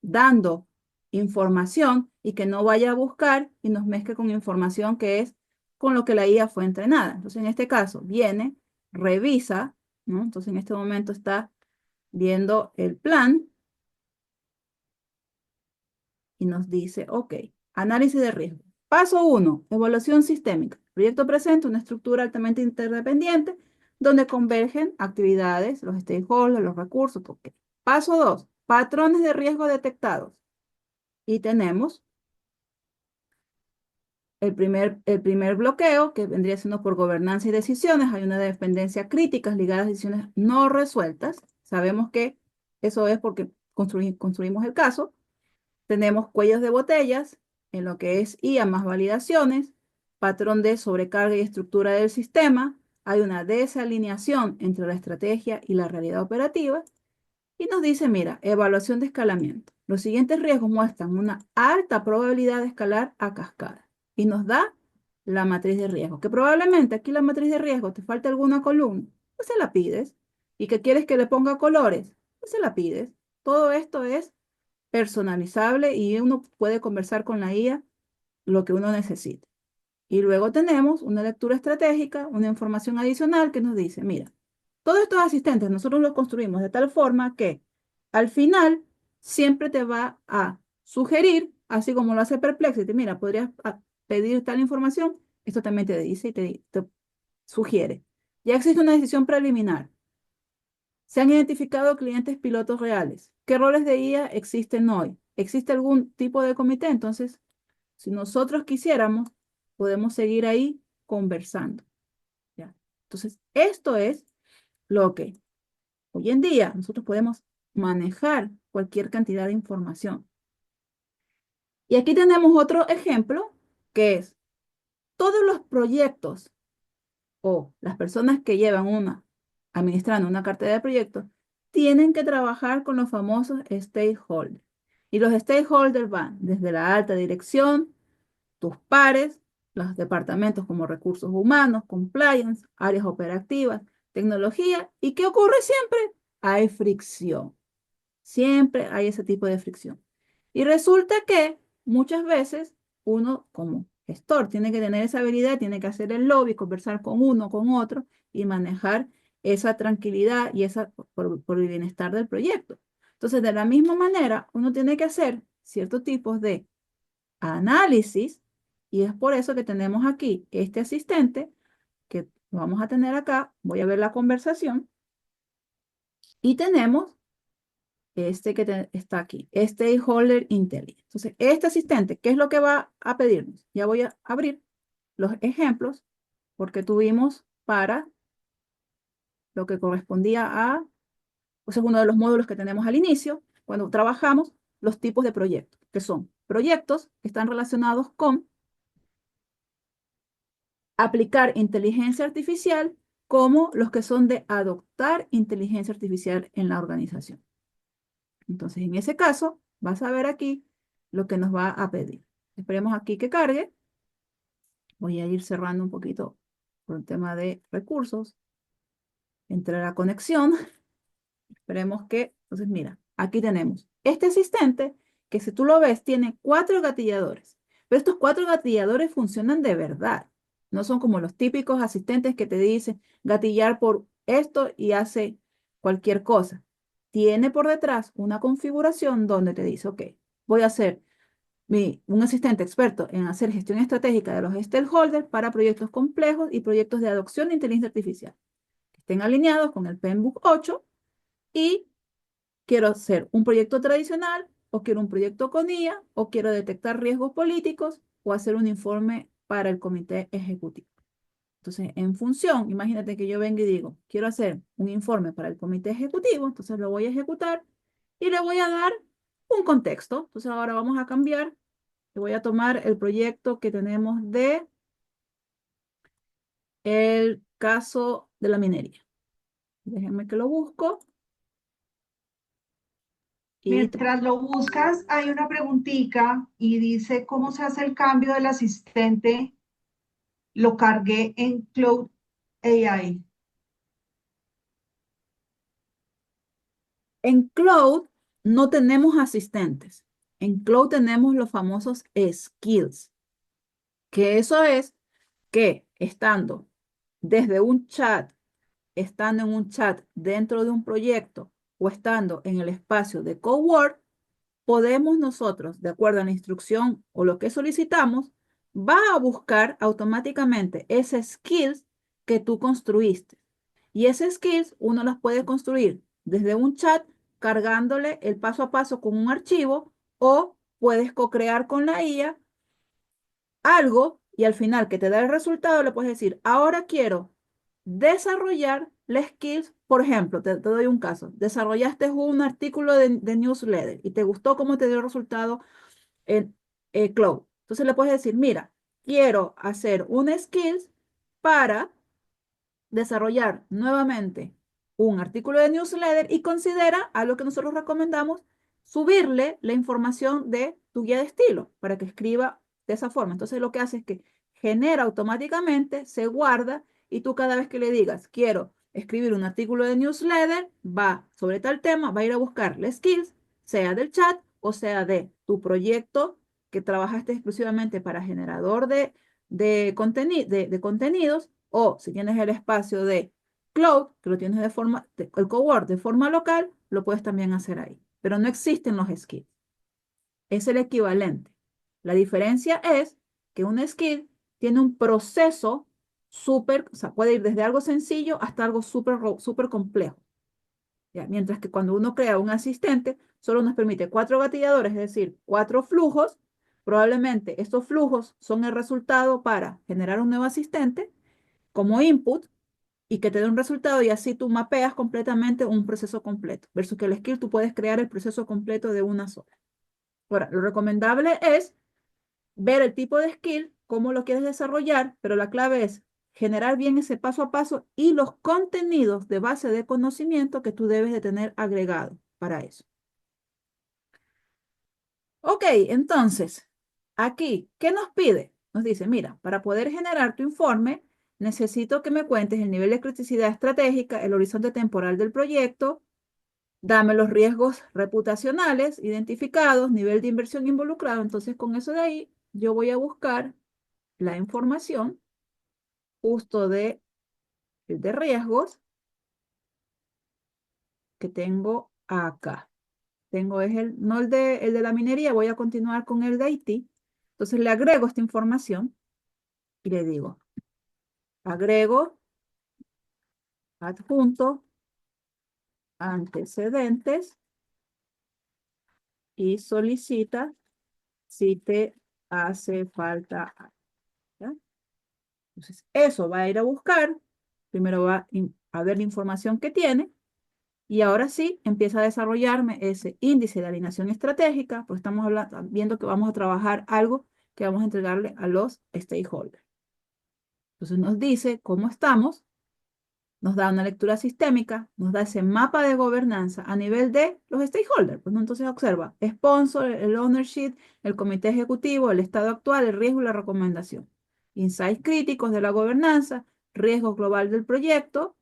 S2: dando información y que no vaya a buscar y nos mezcle con información que es con lo que la IA fue entrenada. Entonces, en este caso, viene, revisa, ¿no? Entonces, en este momento está viendo el plan y nos dice, ok, análisis de riesgo. Paso 1, evaluación sistémica. El proyecto presenta una estructura altamente interdependiente donde convergen actividades, los stakeholders, los recursos. Okay. Paso 2, patrones de riesgo detectados. Y tenemos el primer bloqueo, que vendría siendo por gobernanza y decisiones. Hay una dependencia críticas ligadas a decisiones no resueltas. Sabemos que eso es porque construimos el caso. Tenemos cuellos de botellas en lo que es IA más validaciones, patrón de sobrecarga y estructura del sistema. Hay una desalineación entre la estrategia y la realidad operativa. Y nos dice, mira, evaluación de escalamiento. Los siguientes riesgos muestran una alta probabilidad de escalar a cascada. y nos da la matriz de riesgo. Que probablemente aquí la matriz de riesgo te falta alguna columna, pues se la pides. Y que quieres que le ponga colores, pues se la pides. Todo esto es personalizable y uno puede conversar con la IA lo que uno necesite. Y luego tenemos una lectura estratégica, una información adicional que nos dice, mira, todos estos asistentes nosotros los construimos de tal forma que al final siempre te va a sugerir, así como lo hace Perplexity, mira, podrías pedir tal información, esto también te dice y te sugiere. Ya existe una decisión preliminar. Se han identificado clientes pilotos reales. ¿Qué roles de IA existen hoy? ¿Existe algún tipo de comité? Entonces, si nosotros quisiéramos, podemos seguir ahí conversando. ¿Ya? Entonces, esto es lo que hoy en día nosotros podemos manejar cualquier cantidad de información. Y aquí tenemos otro ejemplo, que es todos los proyectos o las personas que llevan administrando una cartera de proyectos, tienen que trabajar con los famosos stakeholders. Y los stakeholders van desde la alta dirección, tus pares, los departamentos como recursos humanos, compliance, áreas operativas, tecnología. ¿Y qué ocurre siempre? Hay fricción. Siempre hay ese tipo de fricción. Y resulta que muchas veces uno como gestor tiene que tener esa habilidad, tiene que hacer el lobby, conversar con uno, con otro y manejar esa tranquilidad y por el bienestar del proyecto. Entonces, de la misma manera, uno tiene que hacer ciertos tipos de análisis y es por eso que tenemos aquí este asistente que vamos a tener acá. Voy a ver la conversación y tenemos este que está aquí, Stakeholder Intelligence. Entonces, este asistente, ¿qué es lo que va a pedirnos? Ya voy a abrir los ejemplos porque tuvimos para lo que correspondía a, pues es uno de los módulos que tenemos al inicio, cuando trabajamos los tipos de proyectos, que son proyectos que están relacionados con aplicar inteligencia artificial como los que son de adoptar inteligencia artificial en la organización. Entonces, en ese caso, vas a ver aquí lo que nos va a pedir. Esperemos aquí que cargue. Voy a ir cerrando un poquito por el tema de recursos. Entre la conexión. Esperemos que, entonces mira, aquí tenemos este asistente que si tú lo ves tiene 4 gatilladores. Pero estos 4 gatilladores funcionan de verdad. No son como los típicos asistentes que te dicen gatillar por esto y hace cualquier cosa. Tiene por detrás una configuración donde te dice, ok, voy a hacer un asistente experto en hacer gestión estratégica de los stakeholders para proyectos complejos y proyectos de adopción de inteligencia artificial que estén alineados con el PMBOK 8 y quiero hacer un proyecto tradicional o quiero un proyecto con IA o quiero detectar riesgos políticos o hacer un informe para el comité ejecutivo. Entonces, en función, imagínate que yo venga y digo, quiero hacer un informe para el comité ejecutivo, entonces lo voy a ejecutar y le voy a dar un contexto. Entonces, ahora vamos a cambiar. Le voy a tomar el proyecto que tenemos de el caso de la minería. Déjenme que lo busco.
S1: Mientras lo buscas, hay una preguntita y dice, ¿cómo se hace el cambio del asistente? Lo cargué en Cloud AI.
S2: En Cloud no tenemos asistentes. En Cloud tenemos los famosos skills, que eso es que estando desde un chat, estando en un chat dentro de un proyecto o estando en el espacio de Cowork, podemos nosotros, de acuerdo a la instrucción o lo que solicitamos, va a buscar automáticamente ese skills que tú construiste. Y ese skills uno las puede construir desde un chat cargándole el paso a paso con un archivo o puedes co-crear con la IA algo y al final que te da el resultado le puedes decir, ahora quiero desarrollar las skills. Por ejemplo, te doy un caso, desarrollaste un artículo de newsletter y te gustó cómo te dio el resultado en Cloud. Entonces le puedes decir, mira, quiero hacer un skills para desarrollar nuevamente un artículo de newsletter y considera a lo que nosotros recomendamos subirle la información de tu guía de estilo para que escriba de esa forma. Entonces lo que hace es que genera automáticamente, se guarda y tú cada vez que le digas, quiero escribir un artículo de newsletter, va sobre tal tema, va a ir a buscar las skills, sea del chat o sea de tu proyecto que trabajaste exclusivamente para generador de contenidos, o si tienes el espacio de cloud, que lo tienes el cowork de forma local, lo puedes también hacer ahí. Pero no existen los skills. Es el equivalente. La diferencia es que un skill tiene un proceso súper, o sea, puede ir desde algo sencillo hasta algo súper complejo. ¿Ya? Mientras que cuando uno crea un asistente, solo nos permite 4 gatilladores, es decir, 4 flujos. Probablemente estos flujos son el resultado para generar un nuevo asistente como input y que te dé un resultado y así tú mapeas completamente un proceso completo. Versus que el skill tú puedes crear el proceso completo de una sola. Ahora, lo recomendable es ver el tipo de skill, cómo lo quieres desarrollar, pero la clave es generar bien ese paso a paso y los contenidos de base de conocimiento que tú debes de tener agregado para eso. Ok, entonces, aquí, ¿qué nos pide? Nos dice, mira, para poder generar tu informe, necesito que me cuentes el nivel de criticidad estratégica, el horizonte temporal del proyecto, dame los riesgos reputacionales identificados, nivel de inversión involucrado. Entonces, con eso de ahí, yo voy a buscar la información justo de riesgos que tengo acá. Tengo es no el de la minería, voy a continuar con el de Haití. Entonces le agrego esta información y le digo, agrego, adjunto, antecedentes y solicita si te hace falta. ¿Ya? Entonces eso va a ir a buscar, primero va a ver la información que tiene. Y ahora sí, empieza a desarrollarme ese índice de alineación estratégica, pues estamos viendo que vamos a trabajar algo que vamos a entregarle a los stakeholders. Entonces nos dice cómo estamos, nos da una lectura sistémica, nos da ese mapa de gobernanza a nivel de los stakeholders. Pues, ¿no? Entonces observa, sponsor, el ownership, el comité ejecutivo, el estado actual, el riesgo y la recomendación. Insights críticos de la gobernanza, riesgo global del proyecto,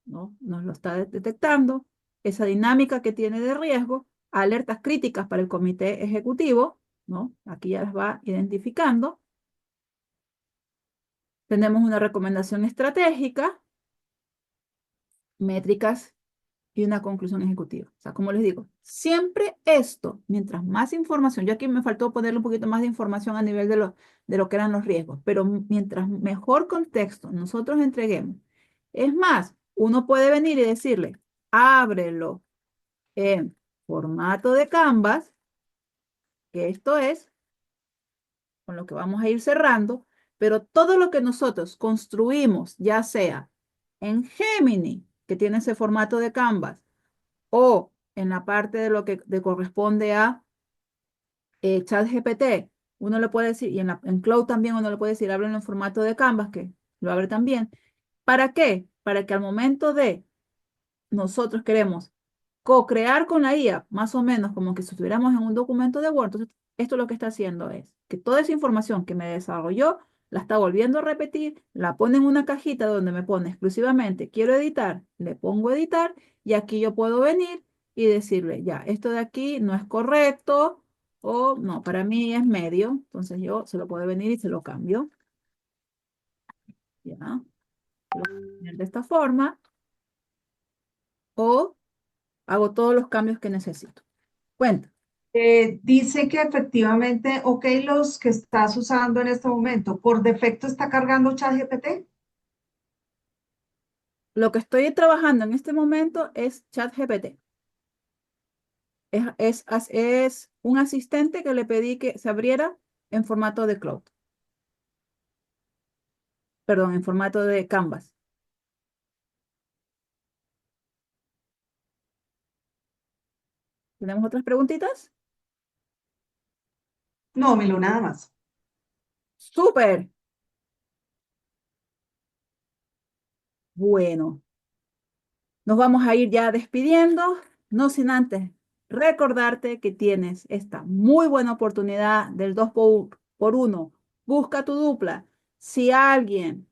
S2: ¿no? Nos lo está detectando, esa dinámica que tiene de riesgo, alertas críticas para el comité ejecutivo, ¿no? Aquí ya las va identificando. Tenemos una recomendación estratégica, métricas y una conclusión ejecutiva. O sea, como les digo, siempre esto, mientras más información, yo aquí me faltó ponerle un poquito más de información a nivel de lo que eran los riesgos, pero mientras mejor contexto nosotros entreguemos. Es más, uno puede venir y decirle, ábrelo en formato de Canvas, que esto es con lo que vamos a ir cerrando, pero todo lo que nosotros construimos, ya sea en Gemini, que tiene ese formato de Canvas, o en la parte de lo que corresponde a ChatGPT, uno le puede decir, y en Cloud también uno le puede decir, ábrelo en formato de Canvas, que lo abre también. ¿Para qué? Para que al momento de nosotros queremos co-crear con la IA, más o menos como que si estuviéramos en un documento de Word. Entonces, esto lo que está haciendo es que toda esa información que me desarrolló, la está volviendo a repetir, la pone en una cajita donde me pone exclusivamente, quiero editar, le pongo editar, y aquí yo puedo venir y decirle, ya, esto de aquí no es correcto, o no, para mí es medio, entonces yo se lo puedo venir y se lo cambio. Ya, lo voy a poner de esta forma, o hago todos los cambios que necesito. Cuenta.
S1: Dice que efectivamente, ok, los que estás usando en este momento, por defecto está cargando ChatGPT.
S2: Lo que estoy trabajando en este momento es ChatGPT. Es un asistente que le pedí que se abriera en formato de cloud. Perdón, en formato de Canvas. ¿Tenemos otras preguntitas?
S1: No, Milo, nada más.
S2: ¡Súper! Bueno, nos vamos a ir ya despidiendo, no sin antes recordarte que tienes esta muy buena oportunidad del por uno. Busca tu dupla. Si alguien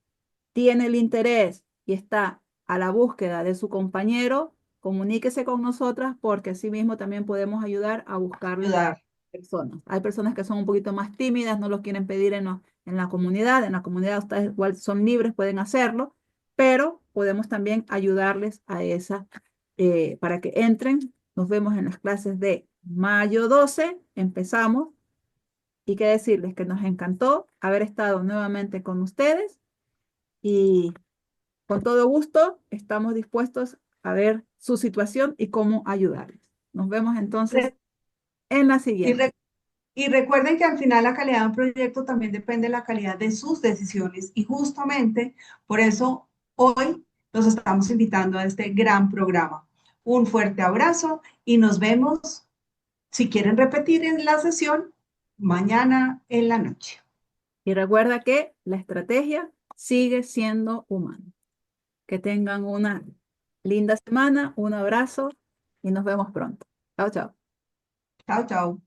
S2: tiene el interés y está a la búsqueda de su compañero, comuníquese con nosotras porque así mismo también podemos ayudar a buscarle
S1: Ayudar.
S2: personas. Hay personas que son un poquito más tímidas, no lo quieren pedir en la comunidad. En la comunidad ustedes igual son libres, pueden hacerlo, pero podemos también ayudarles a esa, para que entren. Nos vemos en las clases de mayo 12, empezamos. Y qué decirles que nos encantó haber estado nuevamente con ustedes y con todo gusto estamos dispuestos a ver su situación y cómo ayudarles. Nos vemos entonces
S1: Re-
S2: en la
S1: y,
S2: siguiente.
S1: re- y recuerden que al final la calidad de un proyecto también depende de la calidad de sus decisiones y justamente por eso hoy los estamos invitando a este gran programa. Un fuerte abrazo y nos vemos, si quieren repetir en la sesión, mañana en la noche.
S2: Y recuerda que la estrategia sigue siendo humana. Que tengan una linda semana, un abrazo y nos vemos pronto. Chao, chao.
S1: Chao, chao.